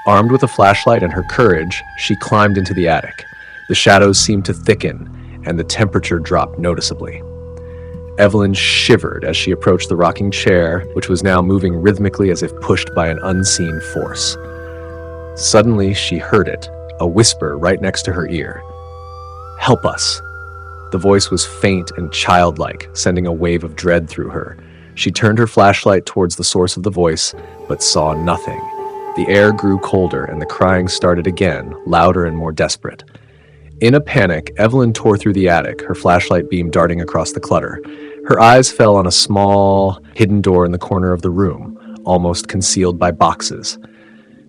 Armed with a flashlight and her courage, she climbed into the attic. The shadows seemed to thicken, and the temperature dropped noticeably. Evelyn shivered as she approached the rocking chair, which was now moving rhythmically as if pushed by an unseen force. Suddenly, she heard it, a whisper right next to her ear. "Help us." The voice was faint and childlike, sending a wave of dread through her. She turned her flashlight towards the source of the voice, but saw nothing. The air grew colder, and the crying started again, louder and more desperate. In a panic, Evelyn tore through the attic, her flashlight beam darting across the clutter. Her eyes fell on a small, hidden door in the corner of the room, almost concealed by boxes.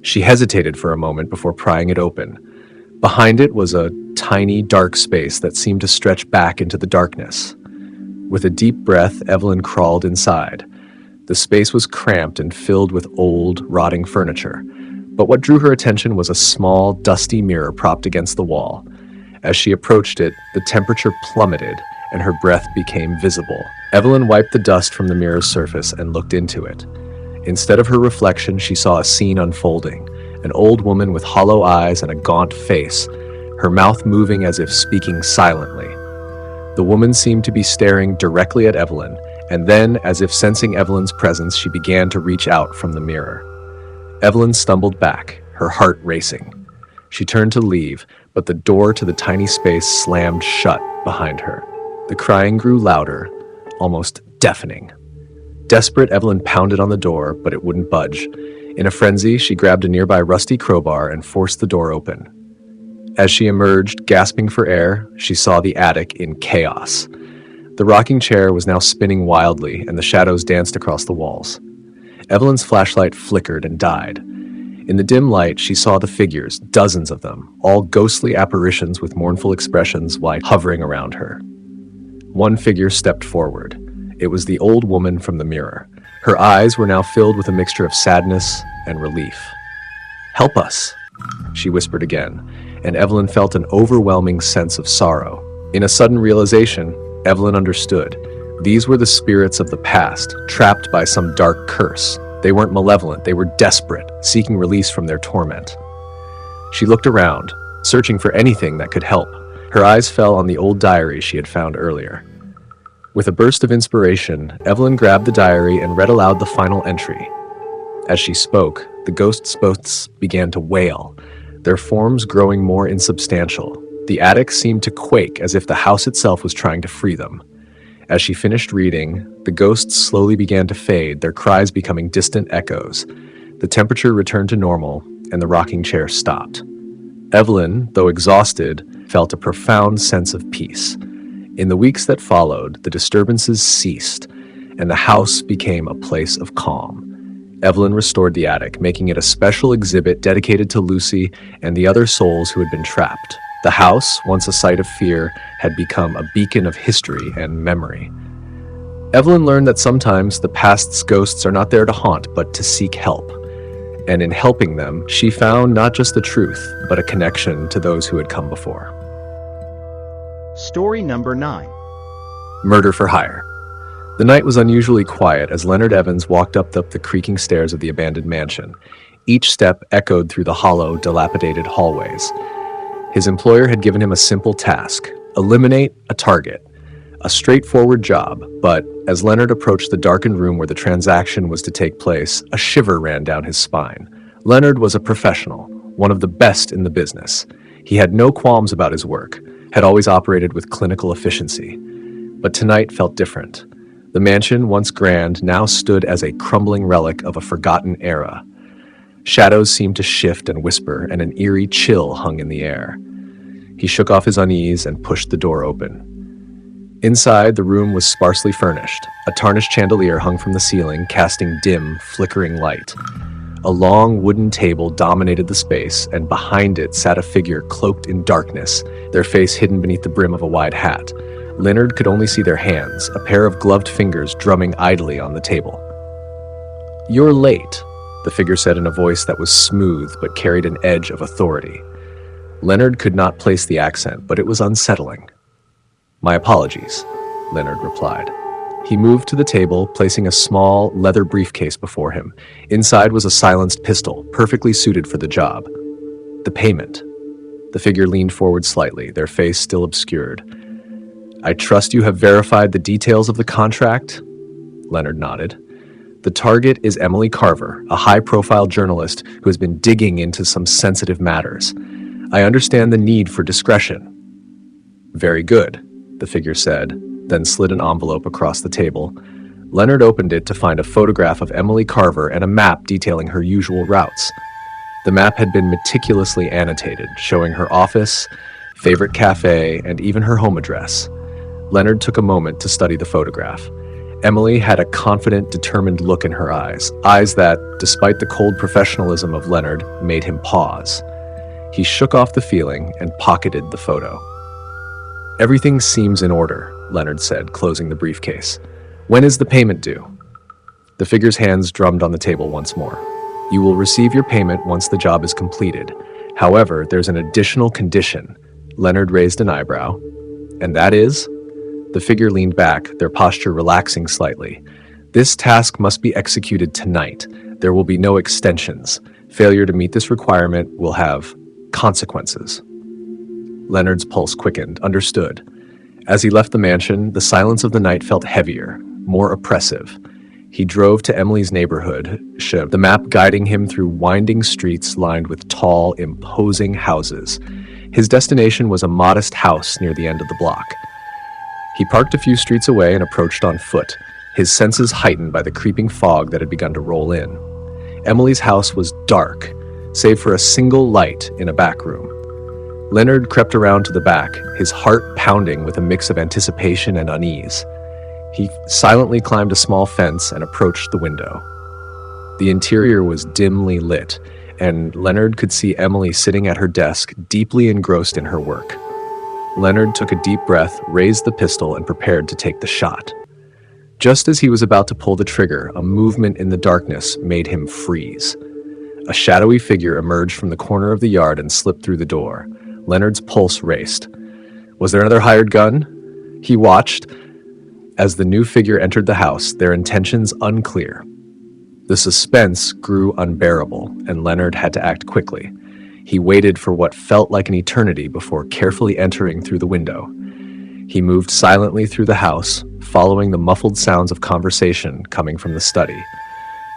She hesitated for a moment before prying it open. Behind it was a tiny, dark space that seemed to stretch back into the darkness. With a deep breath, Evelyn crawled inside. The space was cramped and filled with old, rotting furniture. But what drew her attention was a small, dusty mirror propped against the wall. As she approached it, the temperature plummeted, and her breath became visible. Evelyn wiped the dust from the mirror's surface and looked into it. Instead of her reflection, she saw a scene unfolding. An old woman with hollow eyes and a gaunt face, her mouth moving as if speaking silently. The woman seemed to be staring directly at Evelyn, and then, as if sensing Evelyn's presence, she began to reach out from the mirror. Evelyn stumbled back, her heart racing. She turned to leave, but the door to the tiny space slammed shut behind her. The crying grew louder, almost deafening. Desperate, Evelyn pounded on the door, but it wouldn't budge. In a frenzy, she grabbed a nearby rusty crowbar and forced the door open. As she emerged, gasping for air, she saw the attic in chaos. The rocking chair was now spinning wildly, and the shadows danced across the walls. Evelyn's flashlight flickered and died. In the dim light, she saw the figures, dozens of them, all ghostly apparitions with mournful expressions hovering around her. One figure stepped forward. It was the old woman from the mirror. Her eyes were now filled with a mixture of sadness and relief. "Help us," she whispered again, and Evelyn felt an overwhelming sense of sorrow. In a sudden realization, Evelyn understood. These were the spirits of the past, trapped by some dark curse. They weren't malevolent, they were desperate, seeking release from their torment. She looked around, searching for anything that could help. Her eyes fell on the old diary she had found earlier. With a burst of inspiration, Evelyn grabbed the diary and read aloud the final entry. As she spoke, the ghosts both began to wail, their forms growing more insubstantial. The attic seemed to quake as if the house itself was trying to free them. As she finished reading, the ghosts slowly began to fade, their cries becoming distant echoes. The temperature returned to normal, and the rocking chair stopped. Evelyn, though exhausted, felt a profound sense of peace. In the weeks that followed, the disturbances ceased, and the house became a place of calm. Evelyn restored the attic, making it a special exhibit dedicated to Lucy and the other souls who had been trapped. The house, once a site of fear, had become a beacon of history and memory. Evelyn learned that sometimes the past's ghosts are not there to haunt, but to seek help. And in helping them, she found not just the truth, but a connection to those who had come before. Story number 9. Murder for hire. The night was unusually quiet as Leonard Evans walked up the creaking stairs of the abandoned mansion. Each step echoed through the hollow, dilapidated hallways. His employer had given him a simple task: eliminate a target. A straightforward job, but as Leonard approached the darkened room where the transaction was to take place, a shiver ran down his spine. Leonard was a professional, one of the best in the business. He had no qualms about his work, had always operated with clinical efficiency. But tonight felt different. The mansion, once grand, now stood as a crumbling relic of a forgotten era. Shadows seemed to shift and whisper, and an eerie chill hung in the air. He shook off his unease and pushed the door open. Inside, the room was sparsely furnished. A tarnished chandelier hung from the ceiling, casting dim, flickering light. A long wooden table dominated the space, and behind it sat a figure cloaked in darkness, their face hidden beneath the brim of a wide hat. Leonard could only see their hands, a pair of gloved fingers drumming idly on the table. "You're late," the figure said in a voice that was smooth but carried an edge of authority. Leonard could not place the accent, but it was unsettling. "My apologies," Leonard replied. He moved to the table, placing a small leather briefcase before him. Inside was a silenced pistol, perfectly suited for the job. "The payment." The figure leaned forward slightly, their face still obscured. "I trust you have verified the details of the contract?" Leonard nodded. "The target is Emily Carver, a high-profile journalist who has been digging into some sensitive matters. I understand the need for discretion." "Very good," the figure said, then slid an envelope across the table. Leonard opened it to find a photograph of Emily Carver and a map detailing her usual routes. The map had been meticulously annotated, showing her office, favorite cafe, and even her home address. Leonard took a moment to study the photograph. Emily had a confident, determined look in her eyes that, despite the cold professionalism of Leonard, made him pause. He shook off the feeling and pocketed the photo. "Everything seems in order," Leonard said, closing the briefcase. "When is the payment due?" The figure's hands drummed on the table once more. "You will receive your payment once the job is completed. However, there's an additional condition." Leonard raised an eyebrow. "And that is?" The figure leaned back, their posture relaxing slightly. "This task must be executed tonight. There will be no extensions. Failure to meet this requirement will have consequences." Leonard's pulse quickened. "Understood." As he left the mansion, the silence of the night felt heavier, more oppressive. He drove to Emily's neighborhood, the map guiding him through winding streets lined with tall, imposing houses. His destination was a modest house near the end of the block. He parked a few streets away and approached on foot, his senses heightened by the creeping fog that had begun to roll in. Emily's house was dark, save for a single light in a back room. Leonard crept around to the back, his heart pounding with a mix of anticipation and unease. He silently climbed a small fence and approached the window. The interior was dimly lit, and Leonard could see Emily sitting at her desk, deeply engrossed in her work. Leonard took a deep breath, raised the pistol, and prepared to take the shot. Just as he was about to pull the trigger, a movement in the darkness made him freeze. A shadowy figure emerged from the corner of the yard and slipped through the door. Leonard's pulse raced. Was there another hired gun? He watched as the new figure entered the house, their intentions unclear. The suspense grew unbearable, and Leonard had to act quickly. He waited for what felt like an eternity before carefully entering through the window. He moved silently through the house, following the muffled sounds of conversation coming from the study.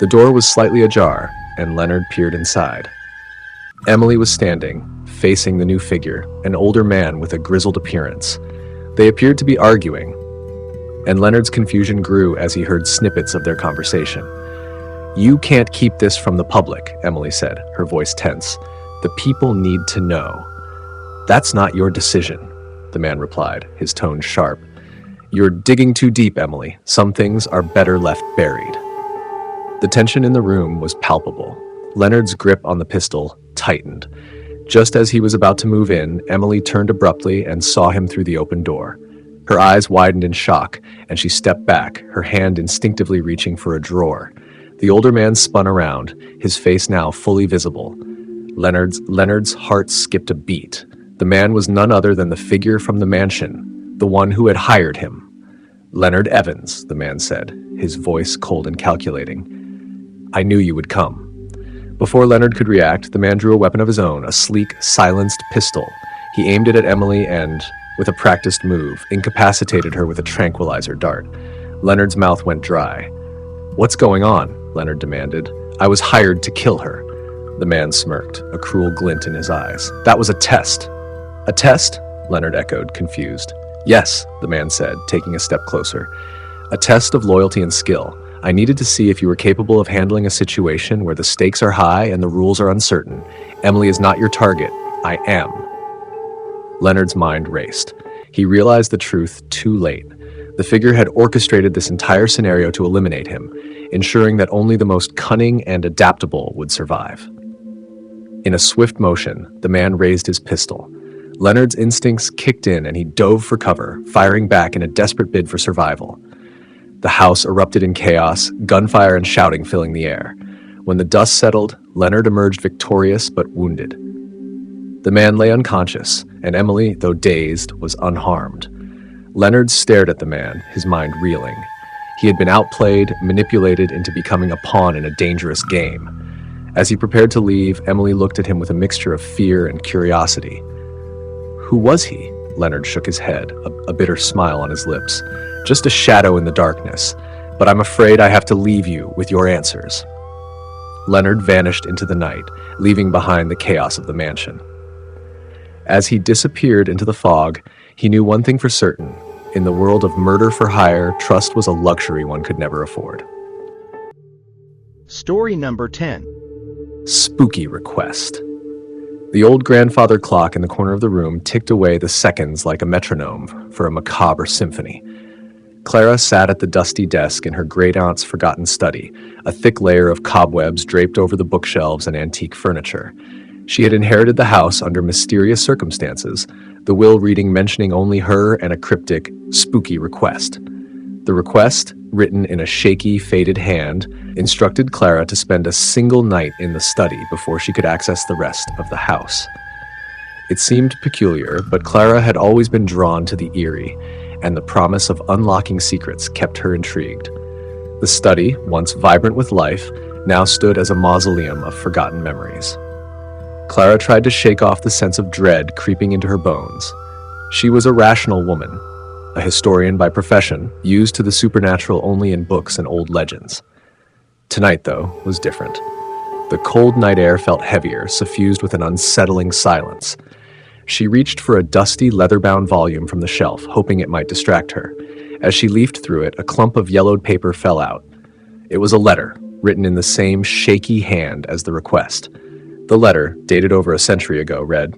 The door was slightly ajar, and Leonard peered inside. Emily was standing, facing the new figure, an older man with a grizzled appearance. They appeared to be arguing, and Leonard's confusion grew as he heard snippets of their conversation. "You can't keep this from the public," Emily said, her voice tense. "The people need to know." "That's not your decision," the man replied, his tone sharp. "You're digging too deep, Emily. Some things are better left buried." The tension in the room was palpable. Leonard's grip on the pistol tightened. Just as he was about to move in, Emily turned abruptly and saw him through the open door. Her eyes widened in shock, and she stepped back, her hand instinctively reaching for a drawer. The older man spun around, his face now fully visible. Leonard's heart skipped a beat. The man was none other than the figure from the mansion, the one who had hired him. "Leonard Evans," the man said, his voice cold and calculating. "I knew you would come." Before Leonard could react, the man drew a weapon of his own, a sleek, silenced pistol. He aimed it at Emily and, with a practiced move, incapacitated her with a tranquilizer dart. Leonard's mouth went dry. "What's going on?" Leonard demanded. "I was hired to kill her." The man smirked, a cruel glint in his eyes. "That was a test." "A test?" Leonard echoed, confused. "Yes," the man said, taking a step closer. "A test of loyalty and skill. I needed to see if you were capable of handling a situation where the stakes are high and the rules are uncertain. Emily is not your target. I am." Leonard's mind raced. He realized the truth too late. The figure had orchestrated this entire scenario to eliminate him, ensuring that only the most cunning and adaptable would survive. In a swift motion, the man raised his pistol. Leonard's instincts kicked in and he dove for cover, firing back in a desperate bid for survival. The house erupted in chaos, gunfire and shouting filling the air. When the dust settled, Leonard emerged victorious but wounded. The man lay unconscious, and Emily, though dazed, was unharmed. Leonard stared at the man, his mind reeling. He had been outplayed, manipulated into becoming a pawn in a dangerous game. As he prepared to leave, Emily looked at him with a mixture of fear and curiosity. Who was he? Leonard shook his head, a bitter smile on his lips. Just a shadow in the darkness, but I'm afraid I have to leave you with your answers. Leonard vanished into the night, leaving behind the chaos of the mansion. As he disappeared into the fog, he knew one thing for certain. In the world of murder for hire, trust was a luxury one could never afford. Story number 10. Spooky request. The old grandfather clock in the corner of the room ticked away the seconds like a metronome for a macabre symphony. Clara sat at the dusty desk in her great-aunt's forgotten study, a thick layer of cobwebs draped over the bookshelves and antique furniture. She had inherited the house under mysterious circumstances, the will reading mentioning only her and a cryptic, spooky request. The request, written in a shaky, faded hand, instructed Clara to spend a single night in the study before she could access the rest of the house. It seemed peculiar, but Clara had always been drawn to the eerie, and the promise of unlocking secrets kept her intrigued. The study, once vibrant with life, now stood as a mausoleum of forgotten memories. Clara tried to shake off the sense of dread creeping into her bones. She was a rational woman, a historian by profession, used to the supernatural only in books and old legends. Tonight, though, was different. The cold night air felt heavier, suffused with an unsettling silence. She reached for a dusty, leather-bound volume from the shelf, hoping it might distract her. As she leafed through it, a clump of yellowed paper fell out. It was a letter, written in the same shaky hand as the request. The letter, dated over a century ago, read,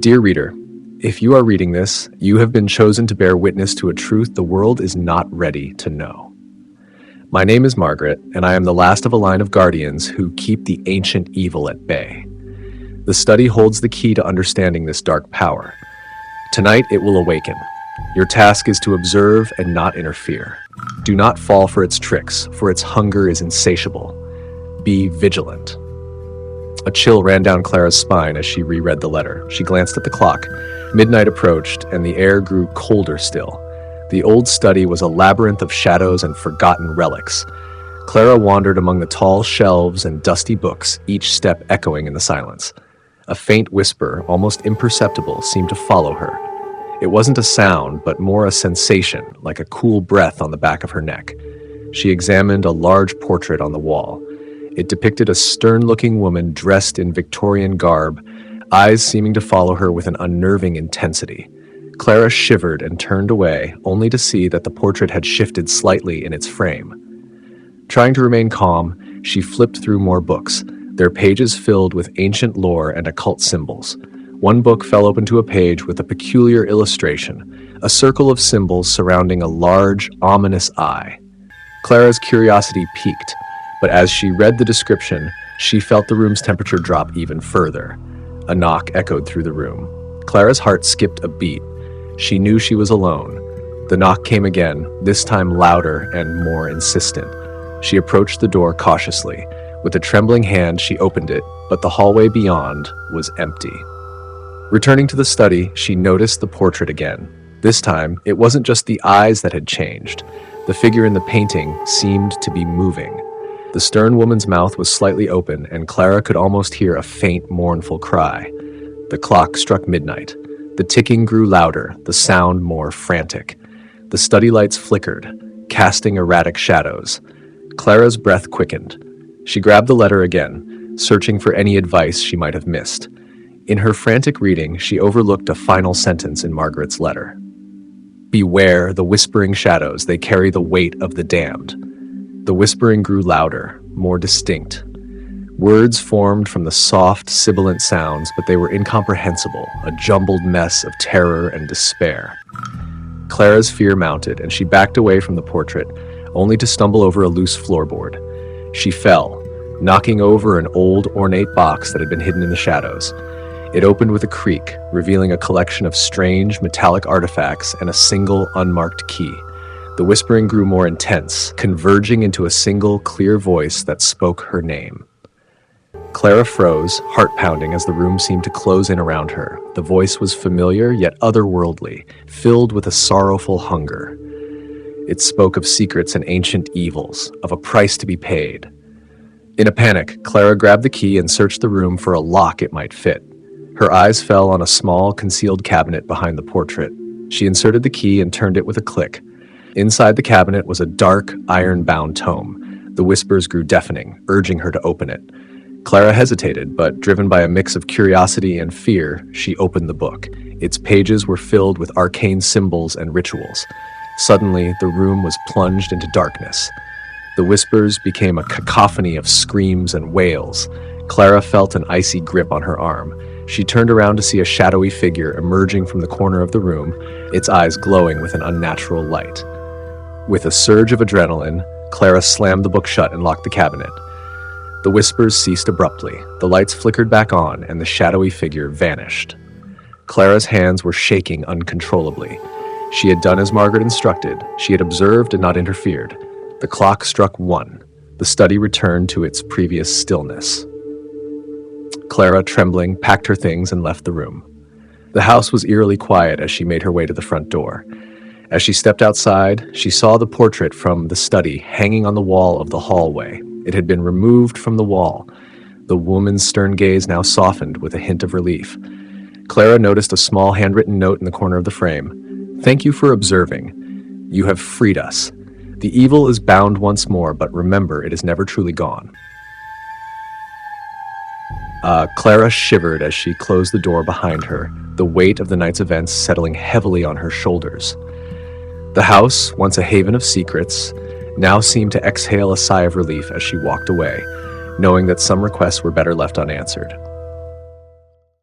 "Dear reader, if you are reading this, you have been chosen to bear witness to a truth the world is not ready to know. My name is Margaret, and I am the last of a line of guardians who keep the ancient evil at bay. The study holds the key to understanding this dark power. Tonight it will awaken. Your task is to observe and not interfere. Do not fall for its tricks, for its hunger is insatiable. Be vigilant." A chill ran down Clara's spine as she reread the letter. She glanced at the clock. Midnight approached, and the air grew colder still. The old study was a labyrinth of shadows and forgotten relics. Clara wandered among the tall shelves and dusty books, each step echoing in the silence. A faint whisper, almost imperceptible, seemed to follow her. It wasn't a sound, but more a sensation, like a cool breath on the back of her neck. She examined a large portrait on the wall. It depicted a stern-looking woman dressed in Victorian garb, eyes seeming to follow her with an unnerving intensity. Clara shivered and turned away, only to see that the portrait had shifted slightly in its frame. Trying to remain calm, she flipped through more books, their pages filled with ancient lore and occult symbols. One book fell open to a page with a peculiar illustration, a circle of symbols surrounding a large, ominous eye. Clara's curiosity piqued, but as she read the description, she felt the room's temperature drop even further. A knock echoed through the room. Clara's heart skipped a beat. She knew she was alone. The knock came again, this time louder and more insistent. She approached the door cautiously. With a trembling hand, she opened it, but the hallway beyond was empty. Returning to the study, she noticed the portrait again. This time, it wasn't just the eyes that had changed. The figure in the painting seemed to be moving. The stern woman's mouth was slightly open, and Clara could almost hear a faint, mournful cry. The clock struck midnight. The ticking grew louder, the sound more frantic. The study lights flickered, casting erratic shadows. Clara's breath quickened. She grabbed the letter again, searching for any advice she might have missed. In her frantic reading, she overlooked a final sentence in Margaret's letter. "Beware the whispering shadows, they carry the weight of the damned." The whispering grew louder, more distinct. Words formed from the soft, sibilant sounds, but they were incomprehensible, a jumbled mess of terror and despair. Clara's fear mounted, and she backed away from the portrait, only to stumble over a loose floorboard. She fell, knocking over an old, ornate box that had been hidden in the shadows. It opened with a creak, revealing a collection of strange, metallic artifacts and a single, unmarked key. The whispering grew more intense, converging into a single, clear voice that spoke her name. Clara froze, heart pounding as the room seemed to close in around her. The voice was familiar, yet otherworldly, filled with a sorrowful hunger. It spoke of secrets and ancient evils, of a price to be paid. In a panic, Clara grabbed the key and searched the room for a lock it might fit. Her eyes fell on a small, concealed cabinet behind the portrait. She inserted the key and turned it with a click. Inside the cabinet was a dark, iron-bound tome. The whispers grew deafening, urging her to open it. Clara hesitated, but driven by a mix of curiosity and fear, she opened the book. Its pages were filled with arcane symbols and rituals. Suddenly, the room was plunged into darkness. The whispers became a cacophony of screams and wails. Clara felt an icy grip on her arm. She turned around to see a shadowy figure emerging from the corner of the room, its eyes glowing with an unnatural light. With a surge of adrenaline, Clara slammed the book shut and locked the cabinet. The whispers ceased abruptly, the lights flickered back on, and the shadowy figure vanished. Clara's hands were shaking uncontrollably. She had done as Margaret instructed. She had observed and not interfered. The clock struck 1. The study returned to its previous stillness. Clara, trembling, packed her things and left the room. The house was eerily quiet as she made her way to the front door. As she stepped outside, she saw the portrait from the study hanging on the wall of the hallway. It had been removed from the wall. The woman's stern gaze now softened with a hint of relief. Clara noticed a small handwritten note in the corner of the frame. Thank you for observing. You have freed us. The evil is bound once more, but remember, it is never truly gone. Clara shivered as she closed the door behind her, the weight of the night's events settling heavily on her shoulders. The house, once a haven of secrets, now seemed to exhale a sigh of relief as she walked away, knowing that some requests were better left unanswered.